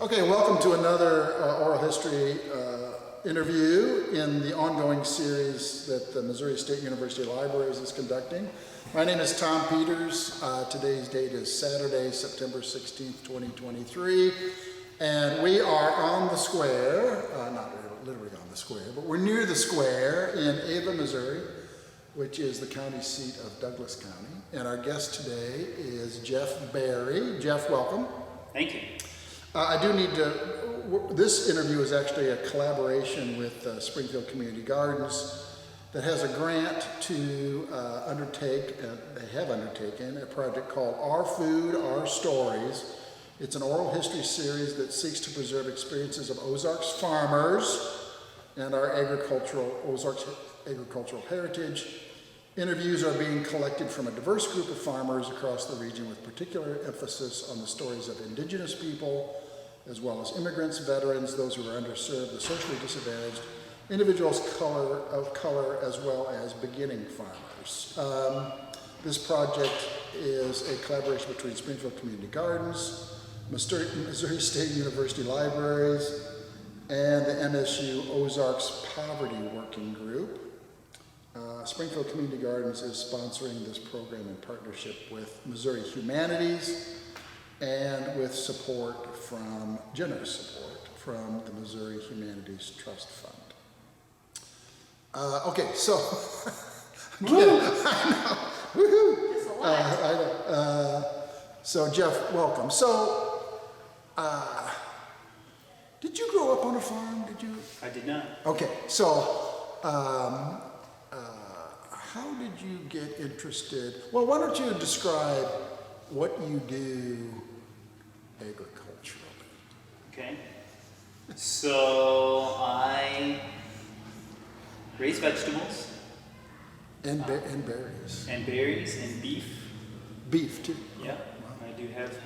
Okay, welcome to another oral history interview in the ongoing series that the Missouri State University Libraries is conducting. My name is Tom Peters. Today's date is Saturday, September 16th, 2023. And we are on the square, not literally on the square, but we're near the square in Ava, Missouri, which is the county seat of Douglas County. And our guest today is Jeff Berry. Jeff, welcome. Thank you. I do need to, this interview is actually a collaboration with Springfield Community Gardens that has a grant to they have undertaken a project called Our Food, Our Stories. It's an oral history series that seeks to preserve experiences of Ozarks farmers and our Ozarks agricultural heritage. Interviews are being collected from a diverse group of farmers across the region with particular emphasis on the stories of indigenous people, as well as immigrants, veterans, those who are underserved, the socially disadvantaged, individuals of color, as well as beginning farmers. This project is a collaboration between Springfield Community Gardens, Missouri State University Libraries, and the MSU Ozarks Poverty Working Group. Springfield Community Gardens is sponsoring this program in partnership with Missouri Humanities and with generous support from the Missouri Humanities Trust Fund. Okay, so, again, I know, woohoo! That's a lot. So Jeff, welcome. So, did you grow up on a farm? Did you? I did not. Okay, so, how did you get interested? Well, why don't you describe what you do agriculturally? Okay. So I raise vegetables. And berries. And berries and beef. Beef, too. Yeah. Wow. I do have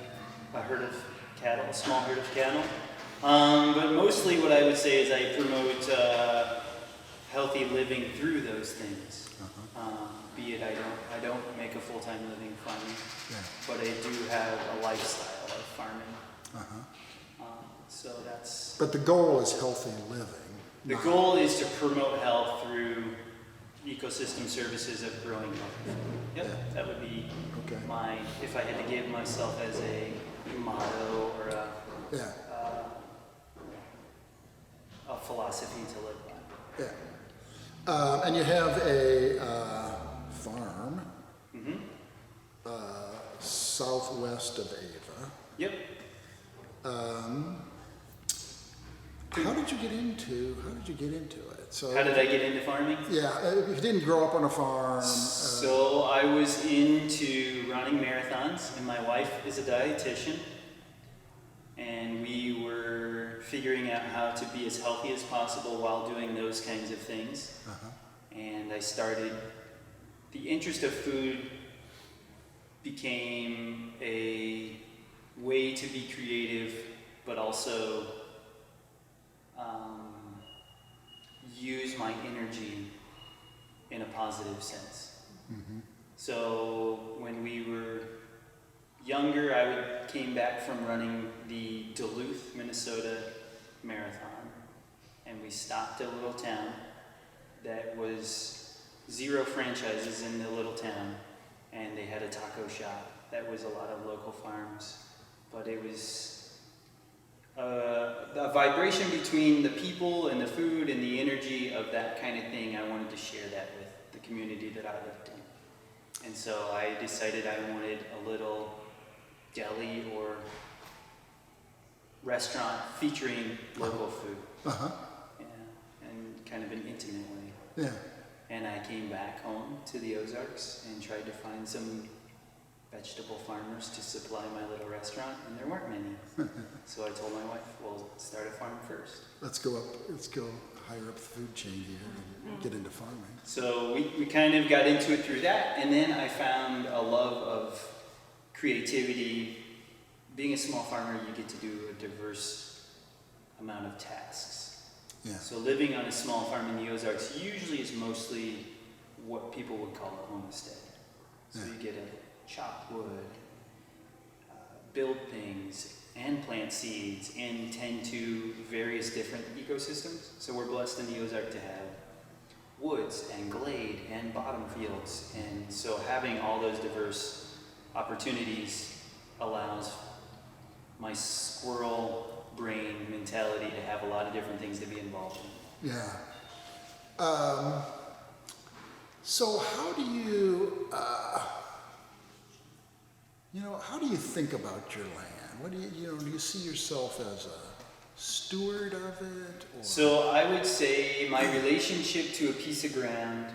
a herd of cattle, a small herd of cattle. But mostly what I would say is I promote healthy living through those things. Be it I don't make a full-time living farming, but I do have a lifestyle of farming. So that's. But the goal is healthy living. The goal is to promote health through ecosystem services of growing health. Yep, that would be my, if I had to give myself as a motto or a philosophy to live by. Yeah. And you have a farm southwest of Ava. Yep. How did you get into it? So how did I get into farming? Yeah, if you didn't grow up on a farm. So I was into running marathons, and my wife is a dietitian, and we were figuring out how to be as healthy as possible while doing those kinds of things. And I started, the interest of food became a way to be creative, but also use my energy in a positive sense. So when we were younger, I came back from running the Duluth, Minnesota marathon, and we stopped at a little town that was 0 franchises in the little town, and they had a taco shop that was a lot of local farms, but it was the vibration between the people and the food and the energy of that kind of thing. I wanted to share that with the community that I lived in, and so I decided I wanted a little deli or restaurant featuring local food. And kind of an intimate way. And I came back home to the Ozarks and tried to find some vegetable farmers to supply my little restaurant, and there weren't many. So I told my wife, we'll start a farm first. Let's go higher up the food chain here and get into farming. So we kind of got into it through that, and then I found a love of creativity. Being a small farmer, you get to do a diverse amount of tasks. So living on a small farm in the Ozarks usually is mostly what people would call a homestead. So you get to chop wood, build things, and plant seeds and tend to various different ecosystems. So we're blessed in the Ozark to have woods and glade and bottom fields. And so having all those diverse opportunities allows my squirrel brain mentality to have a lot of different things to be involved in. Yeah. So how do you, how do you think about your land? What do do you see yourself as a steward of it? Or? So I would say my relationship to a piece of ground,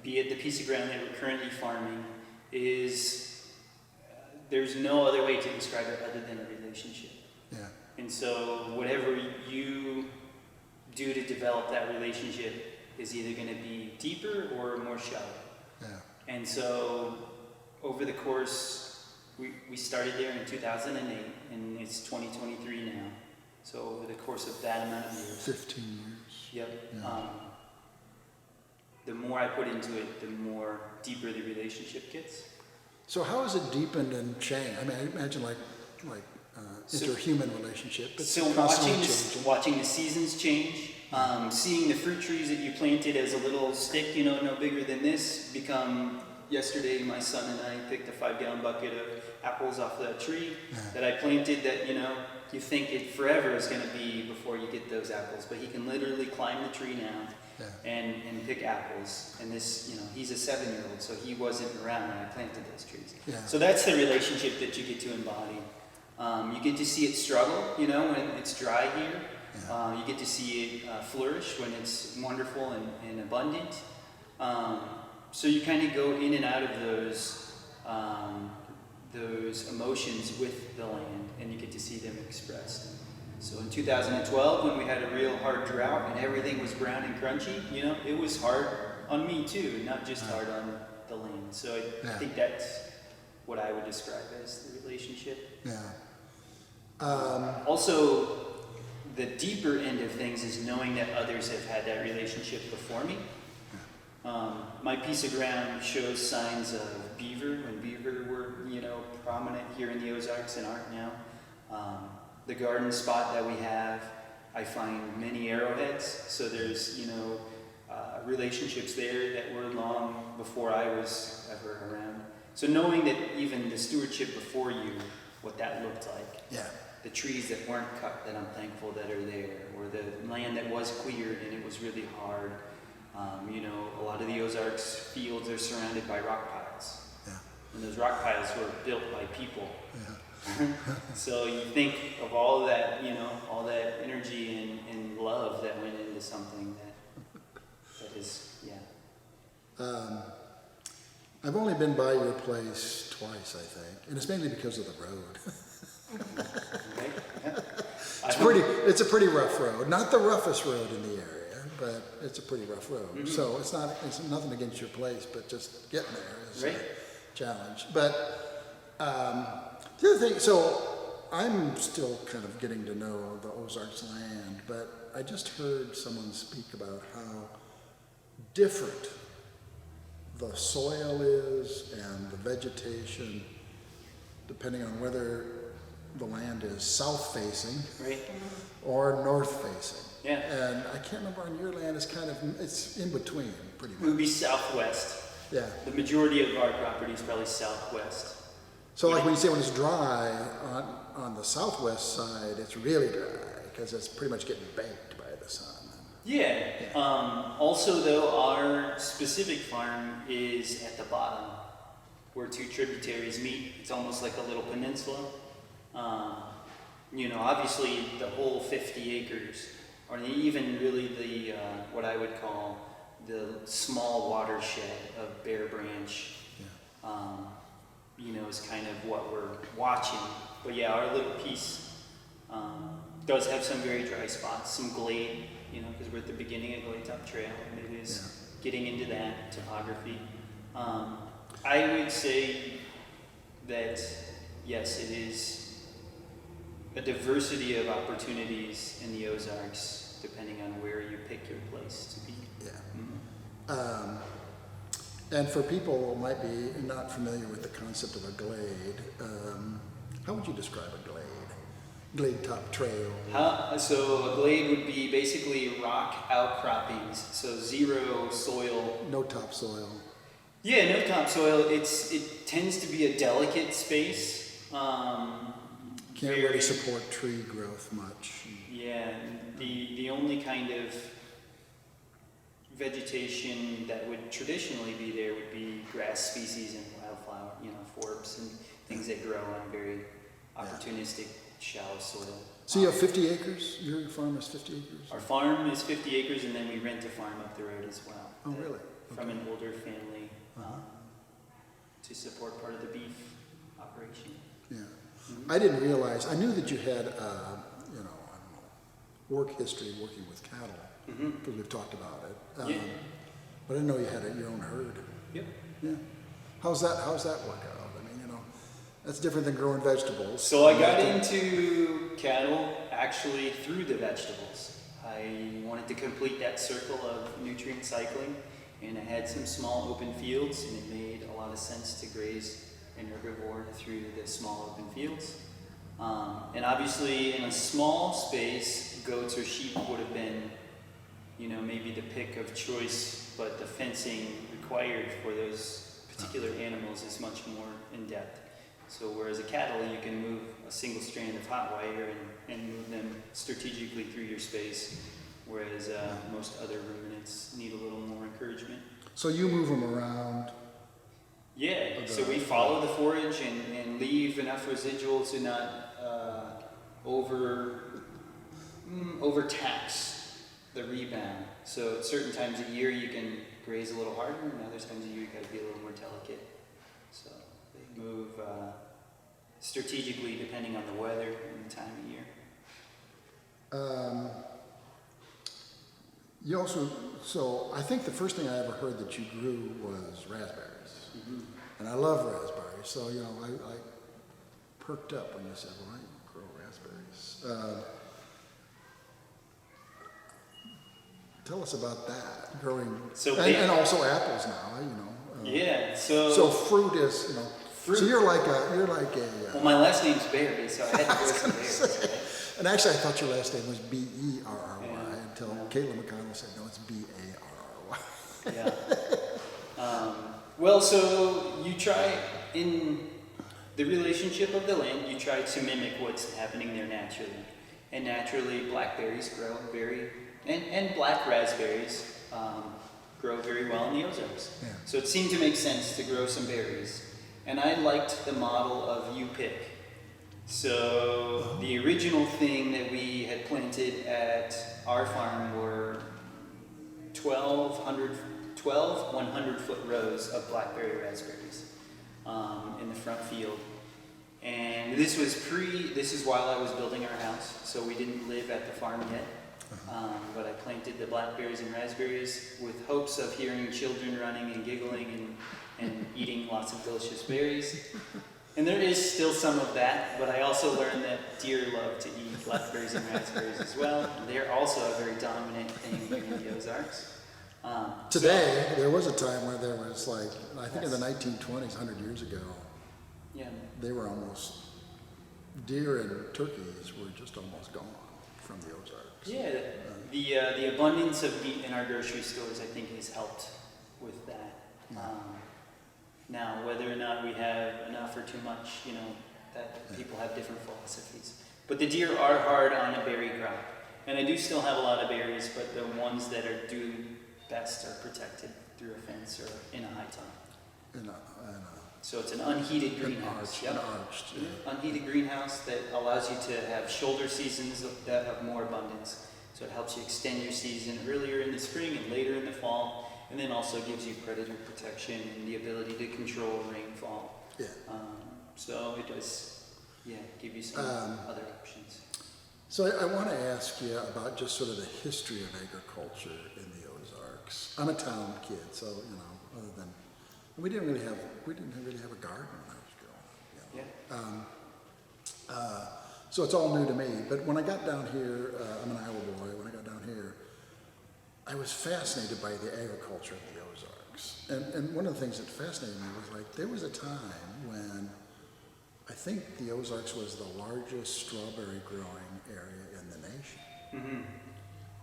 be it the piece of ground that we're currently farming, is there's no other way to describe it other than a relationship. Yeah. And so whatever you do to develop that relationship is either going to be deeper or more shallow. Yeah. And so over the course, we started there in 2008, and it's 2023 now. So over the course of that amount of years. 15 years. Yep. Yeah. The more I put into it, the more deeper the relationship gets. So how has it deepened and changed? I mean, I imagine like interhuman relationship. It's So constantly changing. watching the seasons change, seeing the fruit trees that you planted as a little stick, no bigger than this, become, yesterday my son and I picked a 5-gallon bucket of apples off that tree that I planted that, you think it forever is going to be before you get those apples, but he can literally climb the tree now and pick apples. And this, he's a 7-year-old, so he wasn't around when I planted those trees. Yeah. So that's the relationship that you get to embody. You get to see it struggle, when it's dry here. Yeah. You get to see it flourish when it's wonderful and abundant. So you kind of go in and out of those emotions with the land, and you get to see them expressed. So in 2012, when we had a real hard drought and everything was brown and crunchy, it was hard on me too, not just hard on the land. So I think that's what I would describe as the relationship. Yeah. Also, the deeper end of things is knowing that others have had that relationship before me. My piece of ground shows signs of beaver, when beaver were, prominent here in the Ozarks and aren't now. The garden spot that we have, I find many arrowheads, so there's, relationships there that were long before I was ever around. So knowing that even the stewardship before you, what that looked like. Yeah. The trees that weren't cut that I'm thankful that are there, or the land that was cleared and it was really hard. A lot of the Ozarks fields are surrounded by rock piles. Yeah. And those rock piles were built by people. Yeah. So you think of all that, all that energy and love that went into something that is, I've only been by your place twice, I think, and it's mainly because of the road. Okay? Yeah. It's a pretty rough road. Not the roughest road in the area, but it's a pretty rough road. Mm-hmm. So it's nothing against your place, but just getting there is a challenge. But the other thing, so I'm still kind of getting to know the Ozarks land, but I just heard someone speak about how different the soil is and the vegetation, depending on whether the land is south facing or north facing. Yeah. And I can't remember on your land, it's in between pretty It would much. be southwest. Yeah. The majority of our property is probably southwest. So like when you say when it's dry, on the southwest side, it's really dry because it's pretty much getting baked by the sun. Yeah. Also though, our specific farm is at the bottom where two tributaries meet. It's almost like a little peninsula. Obviously the whole 50 acres, or even really the, what I would call the small watershed of Bear Branch, is kind of what we're watching. But yeah, our little piece does have some very dry spots, some glade, because we're at the beginning of Glade Top Trail, and it is getting into that topography. I would say that, yes, it is a diversity of opportunities in the Ozarks, depending on where you pick your place to be. Yeah. Mm-hmm. And for people who might be not familiar with the concept of a glade, how would you describe a glade? glade top trail. So a glade would be basically rock outcroppings, so zero soil. No topsoil. Yeah, no topsoil. It tends to be a delicate space. Can't really support tree growth much. Yeah, the only kind of vegetation that would traditionally be there would be grass species and wildflower, forbs and things that grow on very opportunistic, shallow soil. So you have 50 acres? Your farm is 50 acres? Our farm is 50 acres, and then we rent a farm up the road as well. Oh, really? From an older family to support part of the beef operation. Yeah. Mm-hmm. I didn't realize, I knew that you had, work history working with cattle, because we've talked about it. Yeah. But I didn't know you had your own herd. Yep. Yeah. How's that work out? I mean, that's different than growing vegetables. So I got into cattle actually through the vegetables. I wanted to complete that circle of nutrient cycling, and I had some small open fields, and it made a lot of sense to graze an herbivore through the small open fields. And obviously in a small space, goats or sheep would have been, maybe the pick of choice, but the fencing required for those particular animals is much more in depth. So whereas a cattle, you can move a single strand of hot wire and move them strategically through your space, whereas most other ruminants need a little more encouragement. So you move them around. Yeah, so we follow the forage and leave enough residual to not overtax the rebound. So at certain times of year you can graze a little harder, and other times of year you got to be a little more delicate. So they move strategically depending on the weather and the time of year. You also, so I think the first thing I ever heard that you grew was raspberries. Mm-hmm. And I love raspberries, so, I perked up when you said, well, I grow raspberries. Tell us about that, growing, and also apples now, Yeah, So fruit is, Fruit. So you're like a. Well, my last name's Berry, so I had to grow some berries. And actually, I thought your last name was B-E-R-R-Y until Yeah. Caitlin McConnell said, no, it's B-A-R-R-Y. Yeah. Well, so you try, in the relationship of the land, you try to mimic what's happening there naturally. And naturally, blackberries grow and black raspberries grow very well in the Ozarks. Yeah. So it seemed to make sense to grow some berries. And I liked the model of you pick. So the original thing that we had planted at our farm were 12 100-foot rows of blackberry raspberries in the front field. And this is while I was building our house, so we didn't live at the farm yet. But I planted the blackberries and raspberries with hopes of hearing children running and giggling and eating lots of delicious berries. And there is still some of that, but I also learned that deer love to eat blackberries and raspberries as well. They're also a very dominant thing here in the Ozarks. Today, there was a time where there was I think in the 1920s, 100 years ago, they were almost, deer and turkeys were just almost gone from the Ozarks. Yeah, the abundance of meat in our grocery stores, I think, has helped with that. Now, whether or not we have enough or too much, that people have different philosophies. But the deer are hard on a berry crop. And I do still have a lot of berries, but the ones that are doing best are protected through a fence or in a high top. So it's an unheated greenhouse. An arched. Unheated greenhouse that allows you to have shoulder seasons that have more abundance. So it helps you extend your season earlier in the spring and later in the fall. And then also gives you predator protection and the ability to control rainfall. Yeah. So it does, give you some other options. So I want to ask you about just sort of the history of agriculture in the Ozarks. I'm a town kid, so other than we didn't really have a garden when I was growing up. So it's all new to me. But when I got down here, I'm an Iowa boy. When I got down here, I was fascinated by the agriculture of the Ozarks. And one of the things that fascinated me was there was a time when I think the Ozarks was the largest strawberry growing area in the nation. Mm-hmm.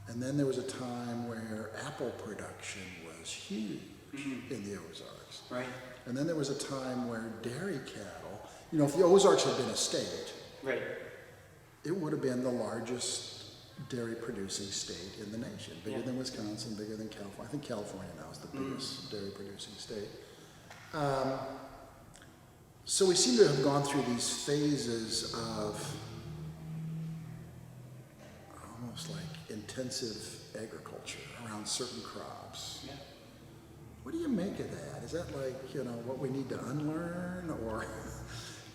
And then there was a time where apple production was huge in the Ozarks. Right. And then there was a time where dairy cattle, you know, if the Ozarks had been a state, Right. it would have been the largest dairy producing state in the nation, bigger than Wisconsin, bigger than California. I think California now is the biggest dairy producing state. So we seem to have gone through these phases of almost like intensive agriculture around certain crops. Yeah. What do you make of that? Is that like, you know, what we need to unlearn, or,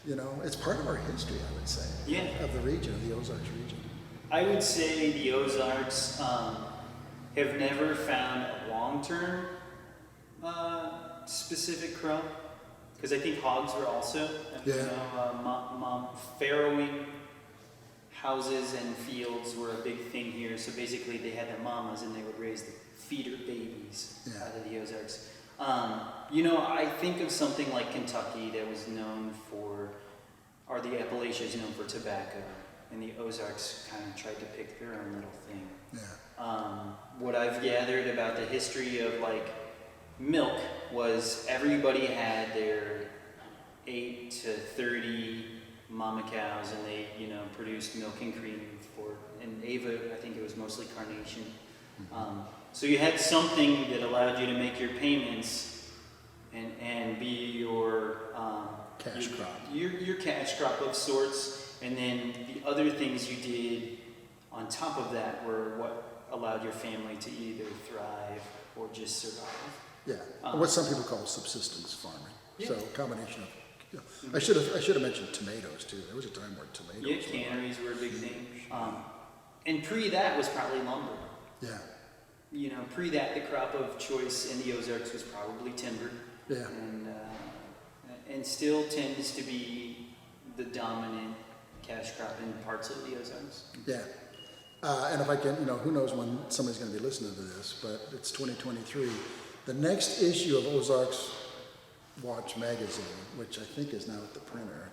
you know, it's part of our history, I would say, of the region, of the Ozarks region. I would say the Ozarks have never found a long-term specific crop, because I think hogs were also, farrowing houses and fields were a big thing here. So basically they had the mamas and they would raise the feeder babies out of the Ozarks. You know, I think of something like Kentucky that was known for, or the Appalachians known for tobacco, and the Ozarks kind of tried to pick their own little thing. Yeah. What I've gathered about the history of like milk was everybody had their 8 to 30 mama cows, and they, you know, produced milk and cream for, and Ava, I think it was mostly carnation. So you had something that allowed you to make your payments and be your Cash crop. Your cash crop of sorts. And then the other things you did on top of that were what allowed your family to either thrive or just survive. Yeah, what some people call subsistence farming. Yeah. So a combination of, you know, I should have mentioned tomatoes too. There was a time where tomatoes. Yeah, canneries were a big thing. And pre that was probably lumber. Yeah. You know, pre that, the crop of choice in the Ozarks was probably timber. Yeah. And still tends to be the dominant cash crop in parts of the Ozarks. Yeah. And if I can, you know, who knows when somebody's going to be listening to this, but it's 2023. The next issue of Ozarks Watch magazine, which I think is now at the printer,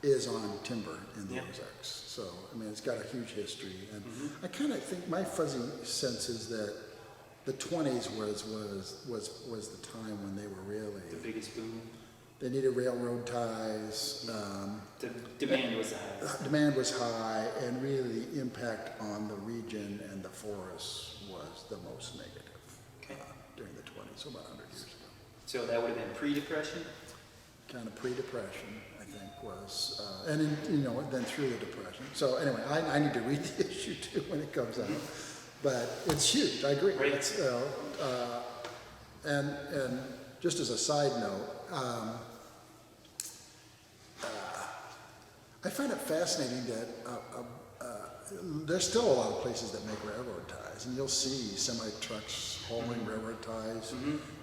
is on timber in the Ozarks. So, I mean, it's got a huge history. And I kind of think my fuzzy sense is that the 20s was the time when they were really... The biggest boom. They needed railroad ties. The demand was high. Demand was high, and really the impact on the region and the forests was the most negative during the 20s, so about 100 years ago. So that would have been pre-Depression? Kind of pre-Depression, I think, was, and in, you know, then through the Depression. So anyway, I need to read the issue too when it comes out, but it's huge. I agree. Right. It's, and just as a side note, I find it fascinating that there's still a lot of places that make railroad ties, and you'll see semi-trucks hauling railroad ties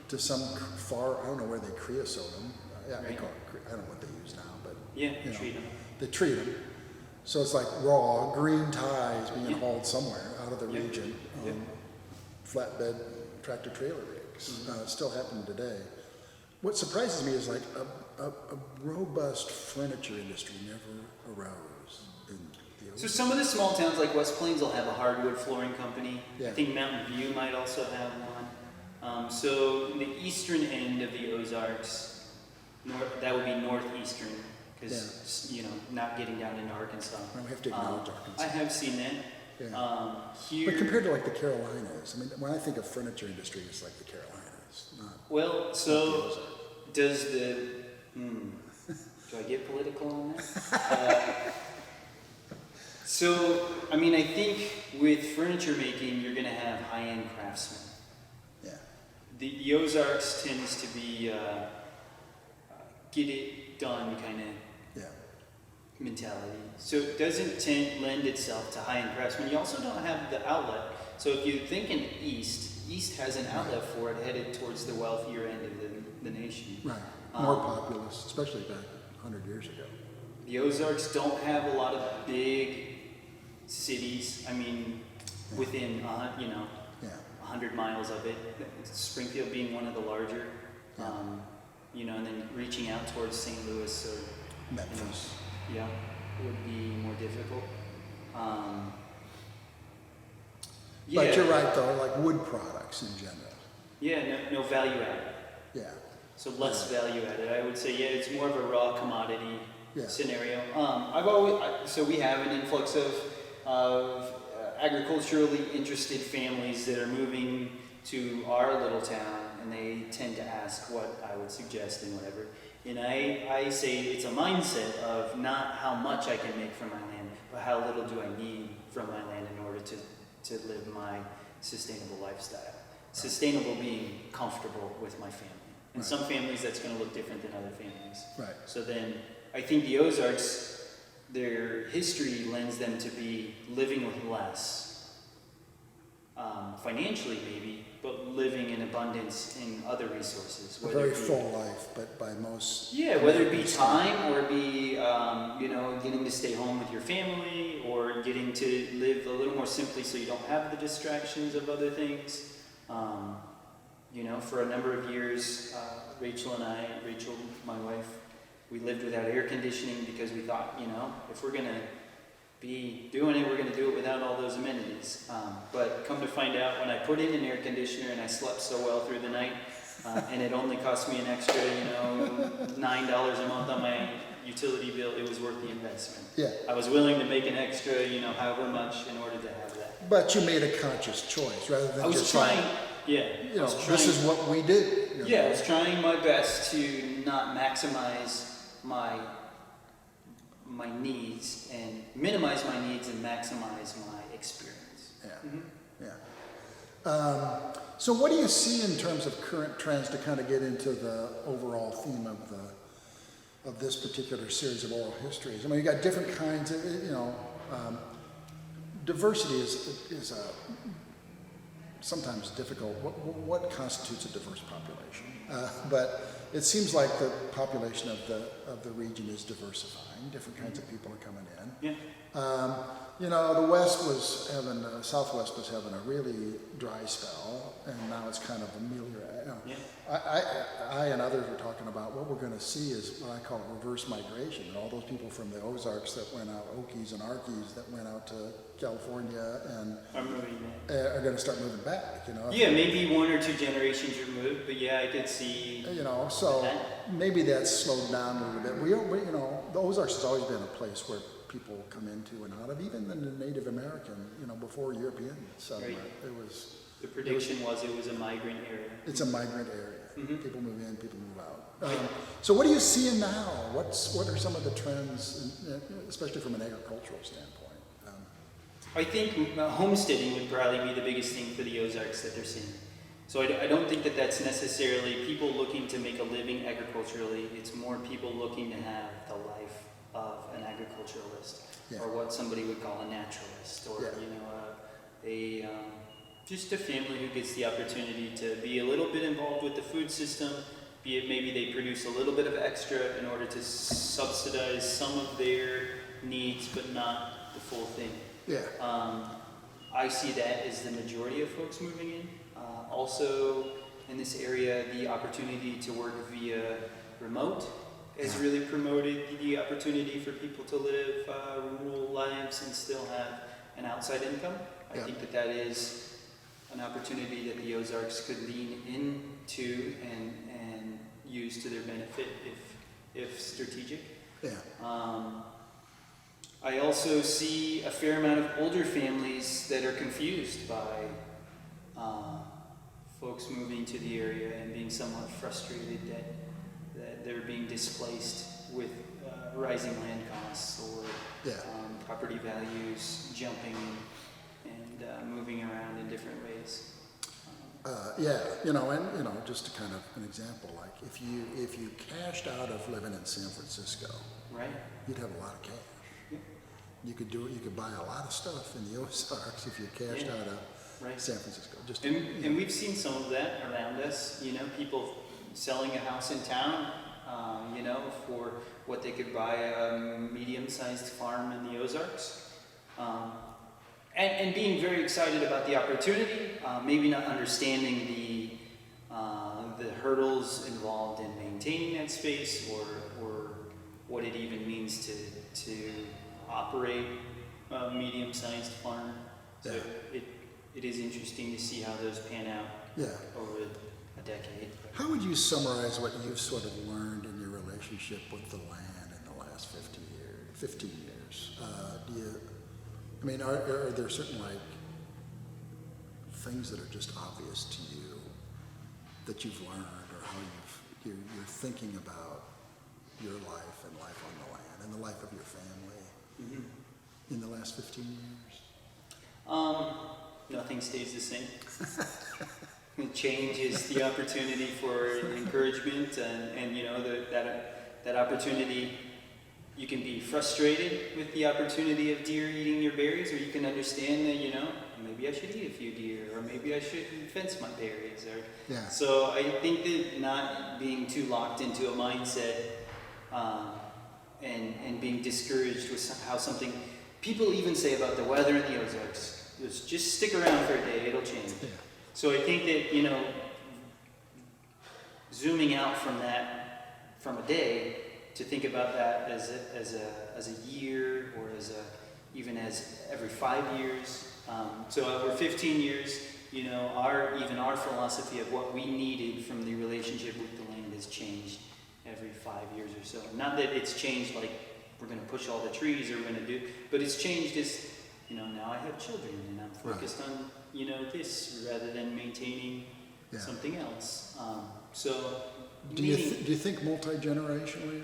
to some far, I don't know where they creosote them. They call it, I don't know what they use now, but Treat them. they treat them. So it's like raw green ties being hauled somewhere out of the region on flatbed tractor trailer rigs. Still happening today. What surprises me is like a robust furniture industry never arose in the So some of the small towns like West Plains will have a hardwood flooring company. Yeah. I think Mountain View might also have one. So the eastern end of the Ozarks, that would be northeastern, because you know, not getting down into Arkansas. We have to acknowledge Arkansas. I have seen that. Yeah. Here, But compared to like the Carolinas, I mean, when I think of furniture industry, it's like the Carolinas, not well, so not the Ozarks. does the do I get political on that? So, I mean, I think with furniture making, you're going to have high-end craftsmen. Yeah. The Ozarks tends to be get it done kind of mentality. So it doesn't lend itself to high-end craftsmen. You also don't have the outlet. So if you're thinking East has an outlet for it headed towards the wealthier end of the nation. Right. More populous, especially back 100 years ago. The Ozarks don't have a lot of big cities. I mean, within 100 miles of it. Springfield being one of the larger. You know, and then reaching out towards St. Louis or Memphis. Yeah, it would be more difficult. But you're right though, like wood products in general. Yeah, no value added. Yeah. So less value added. I would say, yeah, it's more of a raw commodity Yeah. scenario. So we have an influx of agriculturally interested families that are moving to our little town, and they tend to ask what I would suggest and whatever. And I say it's a mindset of not how much I can make from my land, but how little do I need from my land in order to live my sustainable lifestyle. Sustainable being comfortable with my family. And Right. some families that's going to look different than other families. Right. So then I think the Ozarks, their history lends them to be living with less, financially maybe, but living in abundance in other resources. A very full life, but by most. Yeah, whether it be time or it be, getting to stay home with your family or getting to live a little more simply so you don't have the distractions of other things. For a number of years, Rachel, my wife, we lived without air conditioning because we thought, if we're going to be doing it, we're going to do it without all those amenities. But come to find out, when I put in an air conditioner and I slept so well through the night, and it only cost me an extra, $9 a month on my utility bill, it was worth the investment. Yeah. I was willing to make an extra, however much in order to have that. But you made a conscious choice rather than I was just trying, this is what we did. Yeah, I was trying my best to not maximize my needs and minimize my needs and maximize my experience. Yeah. Mm-hmm. Yeah. So what do you see in terms of current trends to kind of get into the overall theme of this particular series of oral histories? I mean, you got different kinds of, diversity is sometimes difficult. What constitutes a diverse population? But it seems like the population of the region is diversifying. Different kinds of people are coming in. Yeah. The West was having, Southwest was having a really dry spell, and now it's kind of ameliorating. Yeah. I and others were talking about what we're going to see is what I call reverse migration, and all those people from the Ozarks that went out, Okies and Arkies that went out to California and I'm moving are going to start moving back. Yeah, maybe 1 or 2 generations removed, but yeah, I could see. So maybe that's slowed down a little bit. The Ozarks has always been a place where people come into and out of, even the Native American, before European settlement. Right. It was. The prediction was it was a migrant area. It's a migrant area. Mm-hmm. People move in, people move out. So what are you seeing now? What are some of the trends, especially from an agricultural standpoint? I think homesteading would probably be the biggest thing for the Ozarks that they're seeing. So I don't think that that's necessarily people looking to make a living agriculturally. It's more people looking to have the life of an agriculturalist, or what somebody would call a naturalist, or just a family who gets the opportunity to be a little bit involved with the food system, be it maybe they produce a little bit of extra in order to subsidize some of their needs, but not the full thing. Yeah. I see that as the majority of folks moving in. Also, in this area, the opportunity to work via remote has really promoted the opportunity for people to live rural lives and still have an outside income. I think that is an opportunity that the Ozarks could lean into and use to their benefit if strategic. Yeah. I also see a fair amount of older families that are confused by folks moving to the area and being somewhat frustrated that they're being displaced with rising land costs or property values jumping and moving around in different ways. Just to kind of an example, like if you cashed out of living in San Francisco, right, you'd have a lot of cash. Yeah. You could buy a lot of stuff in the Ozarks if you cashed out of San Francisco. And we've seen some of that around us. People selling a house in town, for what they could buy a medium-sized farm in the Ozarks. And being very excited about the opportunity, maybe not understanding the hurdles involved in maintaining that space or what it even to operate a medium-sized farm. So it is interesting to see how those pan out over a decade. How would you summarize what you've sort of learned in your relationship with the land in the last 15 years? Are there certain things that are just obvious to you that you've learned, or how you're thinking about your life and life on the land and the life of your family in the last 15 years? Nothing stays the same. Change is the opportunity for encouragement, and that opportunity. You can be frustrated with the opportunity of deer eating your berries, or you can understand that maybe I should eat a few deer, or maybe I shouldn't fence my berries. So I think that not being too locked into a mindset and being discouraged with how something people even say about the weather in the Ozarks. Just stick around for a day; it'll change. Yeah. So I think that zooming out from a day, to think about that as a year, or even as every 5 years. So over 15 years, our philosophy of what we needed from the relationship with the land has changed every 5 years or so. Not that it's changed like we're going to push all the trees or we're going to do, but it's changed as now I have children and I'm focused on this rather than maintaining something else. Do you think multi-generationally,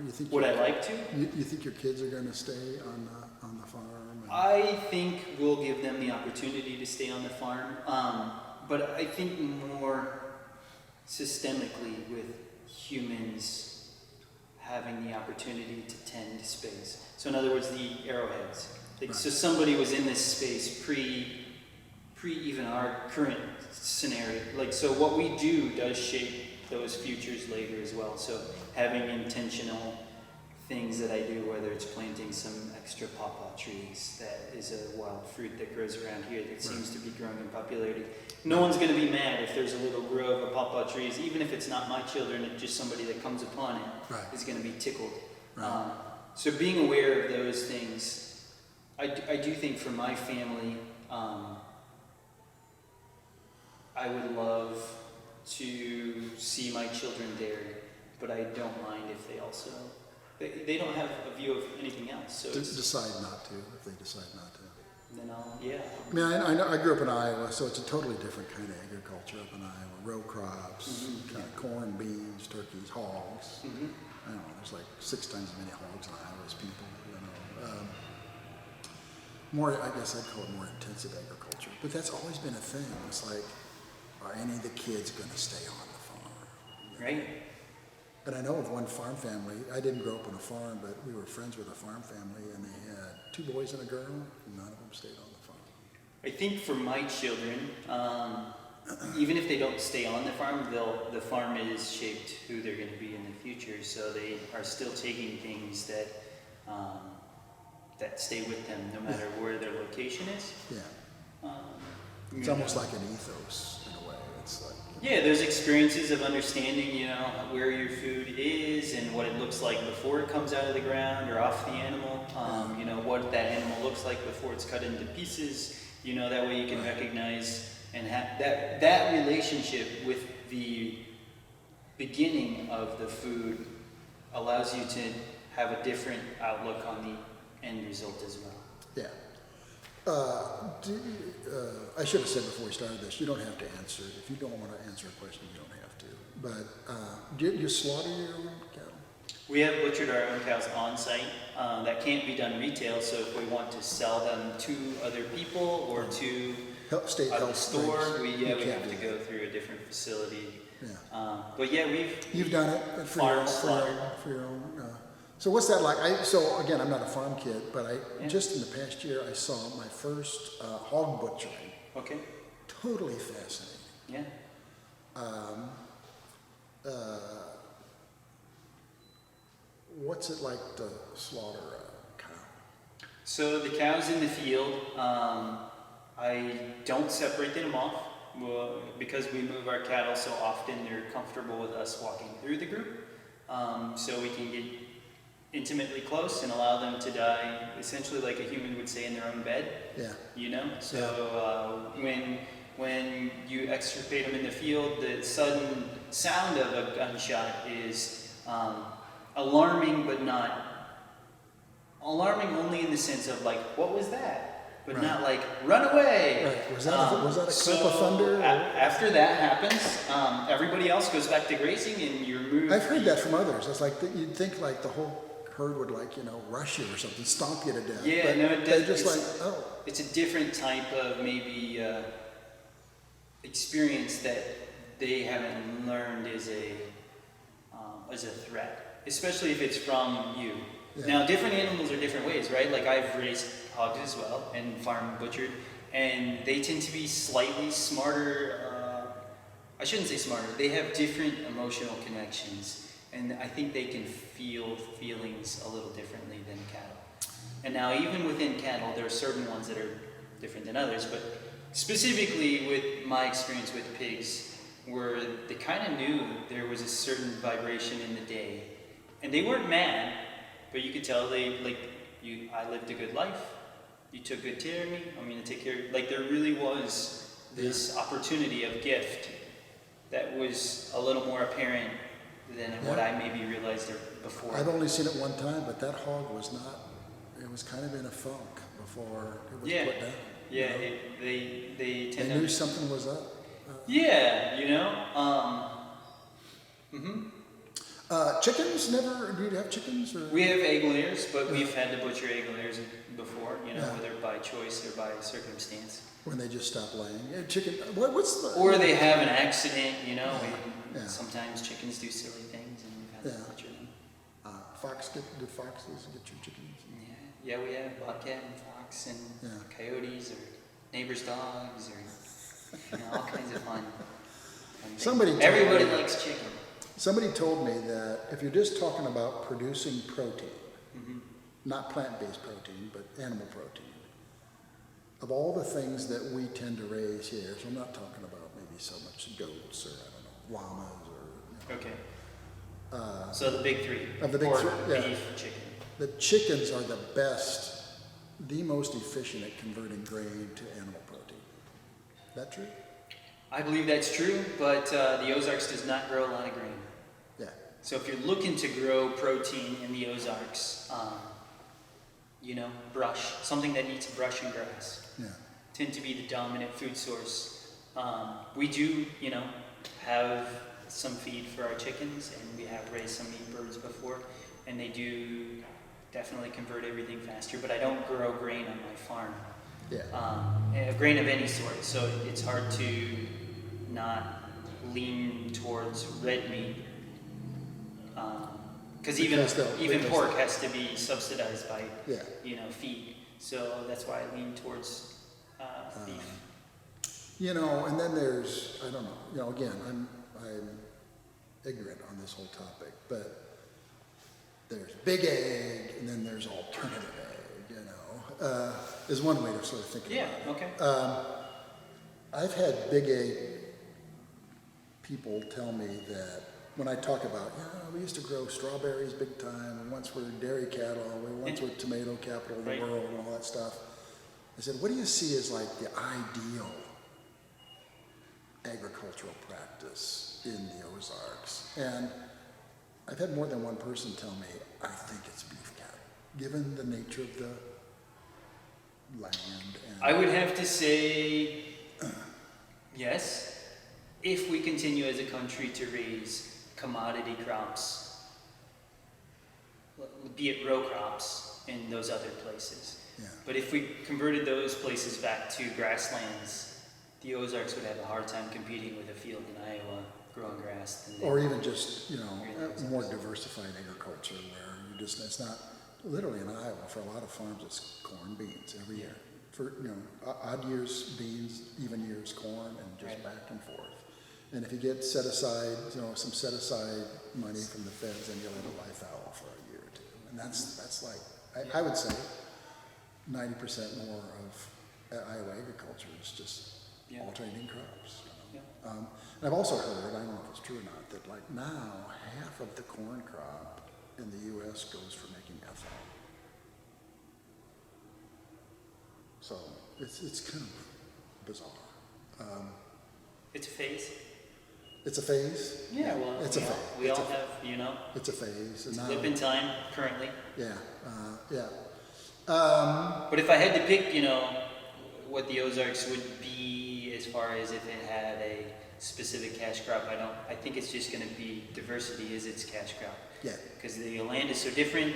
you think would I like to? You think your kids are going to stay on the farm? I think we'll give them the opportunity to stay on the farm, but I think more systemically with humans having the opportunity to tend space. So in other words, the arrowheads. So somebody was in this space pre even our current scenario. So what we do does shape those futures later as well. So having intentional things that I do, whether it's planting some extra pawpaw trees, that is a wild fruit that grows around here that seems to be growing in popularity. No one's going to be mad if there's a little grove of pawpaw trees, even if it's not my children, it's just somebody that comes upon it is going to be tickled. So being aware of those things, I do think for my family, I would love to see my children dairy, but I don't mind if they also, they don't have a view of anything else. So decide not to, if they decide not to. Then yeah. I know I grew up in Iowa, so it's a totally different kind of agriculture up in Iowa. Row crops, kind of corn, beans, turkeys, hogs. I don't know, there's like 6 times as many hogs in Iowa as people, more, I guess I'd call it more intensive agriculture. But that's always been a thing. It's like, are any of the kids going to stay on the farm? Right. And I know of one farm family. I didn't grow up on a farm, but we were friends with a farm family, and they had 2 boys and a girl, and none of them stayed on the farm. I think for my children, even if they don't stay on the farm, the farm is shaped who they're going to be in the future. So they are still taking things that stay with them, no matter where their location is. Yeah. It's almost like an ethos in a way. It's like there's experiences of understanding, where your food is and what it looks like before it comes out of the ground or off the animal. What that animal looks like before it's cut into pieces. That way you can recognize and have that relationship with the beginning of the food allows you to have a different outlook on the end result as well. Yeah. I should have said before we started this, you don't have to answer. If you don't want to answer a question, you don't have to. But do you slaughter your own cattle? We have butchered our own cows on site. That can't be done retail, so if we want to sell them to other people or to State a health store, things. we have to go through a different facility. Yeah. But You've done it for your own. So what's that like? So again, I'm not a farm kid, but just in the past year, I saw my first hog butchering. Okay. Totally fascinating. Yeah. What's it like to slaughter a cow? So the cows in the field, I don't separate them off. Because we move our cattle so often, they're comfortable with us walking through the group. So we can get intimately close and allow them to die essentially like a human would say in their own bed. Yeah. You know, so when you extirpate them in the field, the sudden sound of a gunshot is alarming, but not alarming only in the sense of like, what was that? But Right. not like, run away. Right. Was that a clap of thunder? After that happens, everybody else goes back to grazing, and you're moved. I've heard that from others. It's like you'd think like the whole herd would like, rush you or something, stomp you to death. Yeah, but no, it they're does. just like, oh. It's a different type of maybe experience that they haven't learned as a threat, especially if it's from you. Yeah. Now, different animals are different ways, right? Like I've raised hogs as well and farm butchered, and they tend to be slightly smarter. I shouldn't say smarter. They have different emotional connections, and I think they can feel feelings a little differently than cattle. And now, even within cattle, there are certain ones that are different than others, but specifically with my experience with pigs, where they kind of knew there was a certain vibration in the day, and they weren't mad, but you could tell I lived a good life, you took good care of me, I'm going to take care of you. Like there really was this opportunity of gift that was a little more apparent than what I maybe realized before. I've only seen it one time, but that hog was not, it was kind of in a funk before it was put down. Yeah, they tend They to... knew something was up. Yeah, Chickens never, do you have chickens? Or? We have egg layers, but we've had to butcher egg layers before, Yeah. whether by choice or by circumstance. When they just stop laying. Yeah, chicken, what's the... Or they have an accident, Yeah. Sometimes chickens do silly things and we've had to Yeah. butcher them. Do foxes get your chickens? Yeah, we have bobcat and fox and coyotes or neighbors' dogs or all kinds of fun. Everybody likes chicken. Somebody told me that if you're just talking about producing protein, Mm-hmm. not plant-based protein, but animal protein, of all the things that we tend to raise here, so I'm not talking about maybe so much goats or, llamas or, Okay. So the big three. Of the big Pork, three, yeah. beef, chicken. the chickens are the best, the most efficient at converting grain to animal protein. That true? I believe that's true, but the Ozarks does not grow a lot of grain. Yeah. So if you're looking to grow protein in the Ozarks, brush, something that eats brush and grass, Yeah. tend to be the dominant food source. We do, have some feed for our chickens, and we have raised some meat birds before, and they do definitely convert everything faster, but I don't grow grain on my farm. Yeah. Grain of any sort, so it's hard to not lean towards red meat, because even pork has to be subsidized by feed, so that's why I lean towards beef. And then there's, I don't know, again, I'm ignorant on this whole topic, but there's big egg and then there's alternative egg, is one way to sort of think about it. Yeah, okay. I've had big egg people tell me that when I talk about, we used to grow strawberries big time, and once we're dairy cattle, we once were tomato capital of the Right. world and all that stuff. I said, what do you see as like the ideal agricultural practice in the Ozarks? And I've had more than one person tell me, I think it's beef cattle, given the nature of the land. And I would have to say yes, if we continue as a country to raise commodity crops, be it row crops in those other places. Yeah. But if we converted those places back to grasslands, the Ozarks would have a hard time competing with a field in Iowa growing grass. Than they Or would. even just, more diversified agriculture where it's not, literally in Iowa, for a lot of farms, it's corn, beans every year. For, odd years, beans, even years, corn, and just Right. back and forth. And if you get set aside, some set aside money from the feds, then you'll have a life owl for a year or two. And that's like, I would say 90% more of Iowa agriculture is just alternating crops. Yeah. And I've also heard, I don't know if it's true or not, that like now half of the corn crop in the U.S. goes for making ethanol. So it's kind of bizarre. It's a phase. It's a phase. Yeah, well, It's a phase. we It's all a- have, you know, It's a phase. And now, blip in time currently. yeah, yeah. But if I had to pick, you know, what the Ozarks would be as far as if it had a specific cash crop, I think it's just going to be diversity is its cash crop. Yeah. Because the land is so different.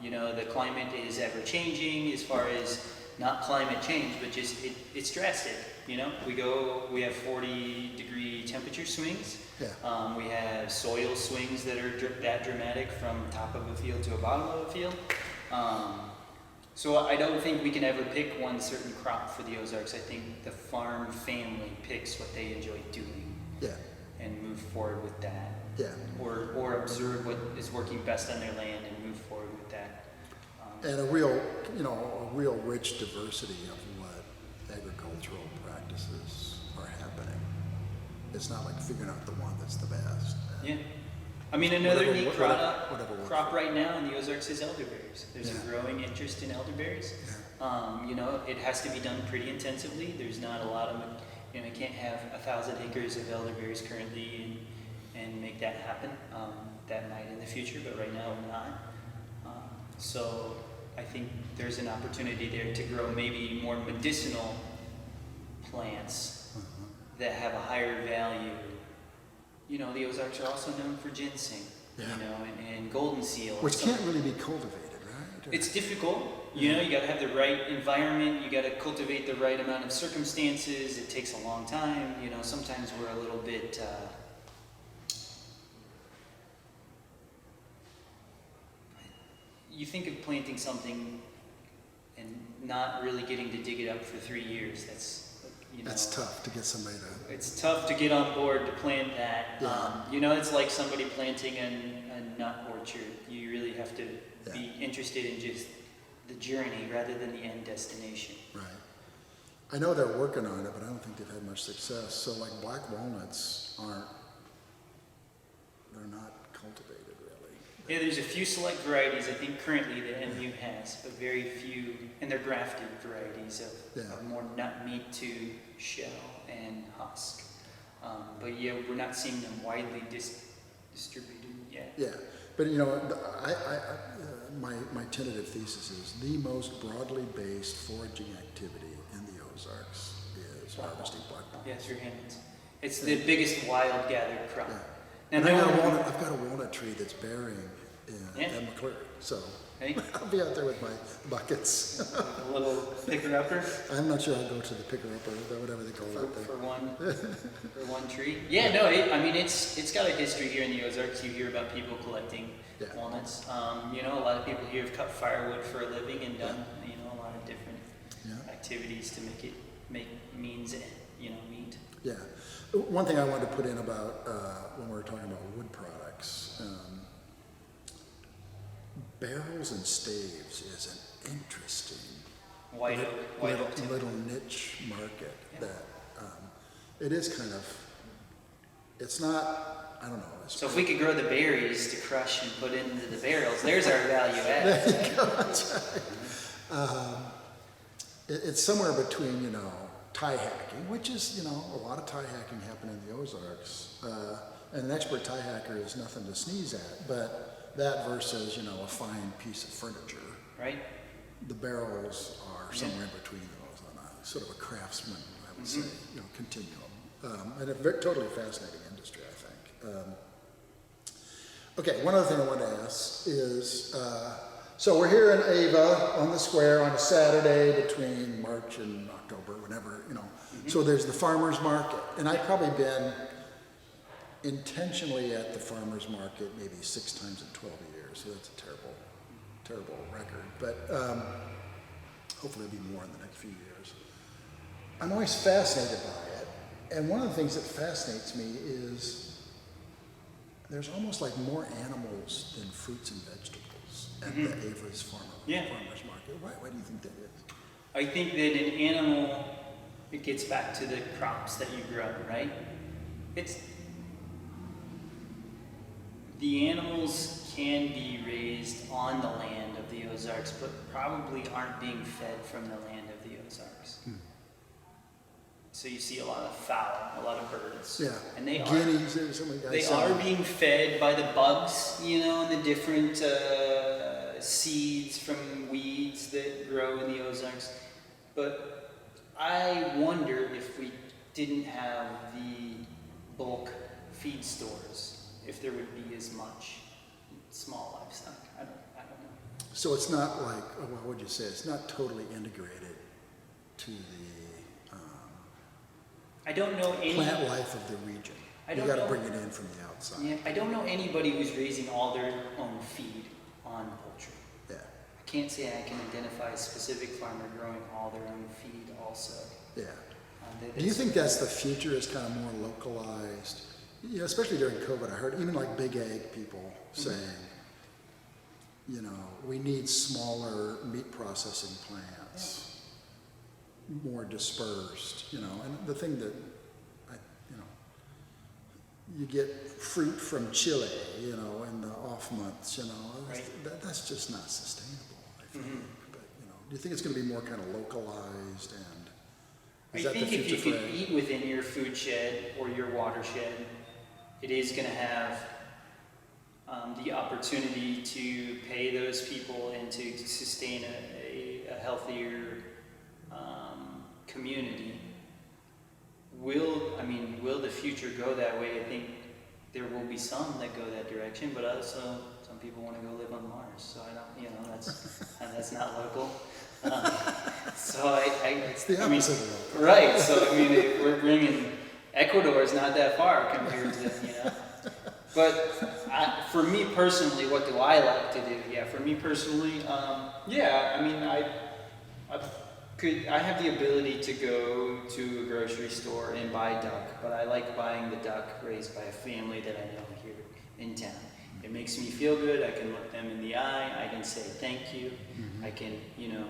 You know, the climate is ever changing as far as not climate change, but just it's drastic. You know, we have 40-degree temperature swings. Yeah. We have soil swings that are that dramatic from top of a field to a bottom of a field. So I don't think we can ever pick one certain crop for the Ozarks. I think the farm family picks what they enjoy doing Yeah. and move forward with that. Yeah. Or observe what is working best on their land and move forward with that. And a real rich diversity of what agricultural practices are happening. It's not like figuring out the one that's the best. Yeah. I mean, another neat whatever crop right now in the Ozarks is elderberries. There's a growing interest in elderberries. Yeah. You know, it has to be done pretty intensively. There's not a lot of, you know, you can't have 1,000 acres of elderberries currently and make that happen. That might in the future, but right now we're not. So I think there's an opportunity there to grow maybe more medicinal plants that have a higher value. You know, the Ozarks are also known for ginseng, Yeah. you know, and golden seal. Which So can't really be cultivated, right? Or- it's difficult. You know, you got to have the right environment. You got to cultivate the right amount of circumstances. It takes a long time. You know, sometimes we're a little bit. You think of planting something and not really getting to dig it up for 3 years. That's tough to get somebody to. It's tough to get on board to plant that. Yeah. You know, it's like somebody planting a nut orchard. You really have to be interested in just the journey rather than the end destination. Right. I know they're working on it, but I don't think they've had much success. So like black walnuts they're not cultivated really. Yeah, there's a few select varieties I think currently that MU has, but very few, and they're grafted varieties of more nut meat to shell and husk. But yeah, we're not seeing them widely distributed yet. Yeah, but you know, my tentative thesis is the most broadly based foraging activity in the Ozarks is harvesting black walnuts. Yes, your hands. It's the biggest wild gathered crop. Yeah. And And I've got a walnut tree that's bearing at McClure, so Hey. I'll be out there with my buckets. A little picker upper I'm not sure I'll go to the picker-upper, whatever they call it there. for one tree. Yeah, no, I mean it's got a history here in the Ozarks. You hear about people collecting walnuts. You know, a lot of people here have cut firewood for a living and done you know a lot of different activities to make means meat. Yeah. One thing I wanted to put in about when we were talking about wood products, barrels and staves is an interesting White oak little niche market that it is kind of, it's not, I don't know. So if we could grow the berries to crush and put into the barrels, there's our value add. There you go, that's right. It's somewhere between, you know, tie hacking, which is, you know, a lot of tie hacking happen in the Ozarks. And an expert tie hacker is nothing to sneeze at, but that versus, you know, a fine piece of furniture. Right? The barrels are somewhere in between those on a sort of a craftsman, I would say, you know, continuum. And a totally fascinating industry, I think. Okay, one other thing I wanted to ask is, so we're here in Ava on the square on a Saturday between March and October, whenever, you know. So there's the farmer's market, and I've probably been intentionally at the farmer's market maybe 6 times in 12 years, so that's a terrible record, but hopefully it'll be more in the next few years. I'm always fascinated by it, and one of the things that fascinates me is there's almost like more animals than fruits and vegetables at the Ava's farmer's market. Why do you think that is? I think that an animal, it gets back to the crops that you grow, right? The animals can be raised on the land of the Ozarks, but probably aren't being fed from the land of the Ozarks. So you see a lot of fowl, a lot of birds. Yeah. And they Guineas, there's some guys they selling. are being fed by the bugs, you know, and the different seeds from weeds that grow in the Ozarks. But I wonder if we didn't have the bulk feed stores, if there would be as much small livestock. I don't know. So it's not like, what would you say? It's not totally integrated to the I don't know any plant life of the region. I You don't got to know. bring it in from the outside. Yeah, I don't know anybody who's raising all their own feed on poultry. Yeah. I can't say I can identify a specific farmer growing all their own feed also. Yeah. That Do you is- think that's the future, is kind of more localized? You know, especially during COVID, I heard even like big egg people saying, you know, we need smaller meat processing plants, more dispersed, you know, and the thing that, you know, you get fruit from Chile, you know, in the off months, you know, Right. that's just not sustainable, I think. Mhm. But, you know, do you think it's going to be more kind of localized and I is that the think if you future could for eat within your food shed or your watershed, it is going to have the opportunity to pay those people and to sustain a healthier community. Will the future go that way? I think there will be some that go that direction, but also some people want to go live on Mars. So I don't, you know, that's not local. So It's the I mean, opposite of local. right. So I mean, if we're bringing Ecuador is not that far compared to, you know. But for me personally, what do I like to do? Yeah, for me personally, yeah. I mean, I have the ability to go to a grocery store and buy duck, but I like buying the duck raised by a family that I know here in town. It makes me feel good. I can look them in the eye. I can say thank you. I can, you know,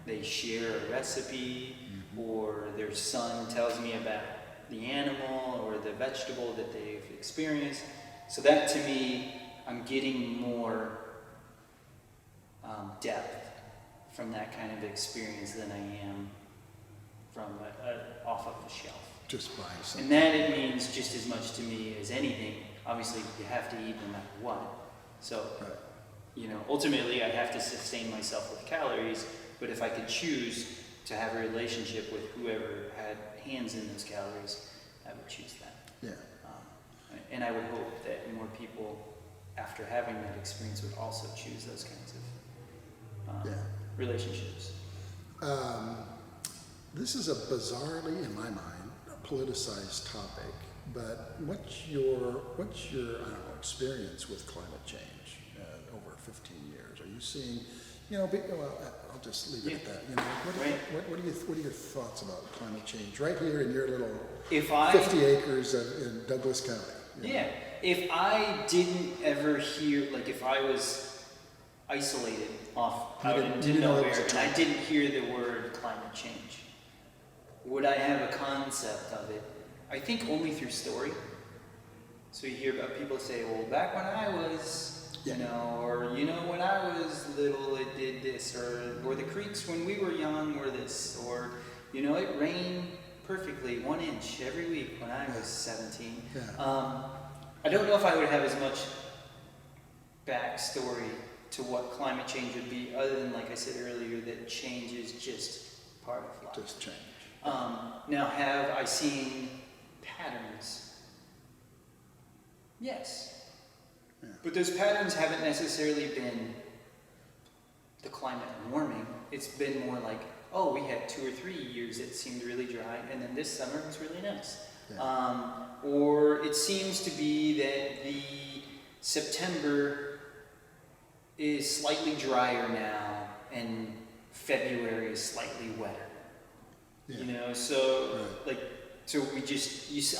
they share a recipe, or their son tells me about the animal or the vegetable that they've experienced. So that to me, I'm getting more depth from that kind of experience than I am from off of the shelf. Just buy something. And that it means just as much to me as anything. Obviously, you have to eat no matter what. So, Right. you know, ultimately I have to sustain myself with calories, but if I could choose to have a relationship with whoever had hands in those calories, I would choose that. Yeah. And I would hope that more people, after having that experience, would also choose those kinds of Yeah. relationships. This is a bizarrely, in my mind, a politicized topic. But what's your I don't know, experience with climate change over 15 years? Are you seeing, you know, well, I'll just leave it at that. You know, what are your thoughts about climate change right here in your little 50 acres in Douglas County? You know? Yeah, if I didn't ever hear, like if I was isolated off out into nowhere and I didn't hear the word climate change, would I have a concept of it? I think only through story. So you hear about people say, well, back when I was, you know, or, you know, when I was little, it did this, or the creeks when we were young were this, or, you know, it rained perfectly 1 inch every week when I was 17. Yeah. I don't know if I would have as much backstory to what climate change would be, other than, like I said earlier, that change is just part of life. Just change. Now, have I seen patterns? Yes. Yeah. But those patterns haven't necessarily been the climate warming. It's been more like, oh, we had 2 or 3 years that seemed really dry, and then this summer it was really nice. Yeah. Or it seems to be that the September is slightly drier now, and February is slightly wetter. Yeah. You know, so Right.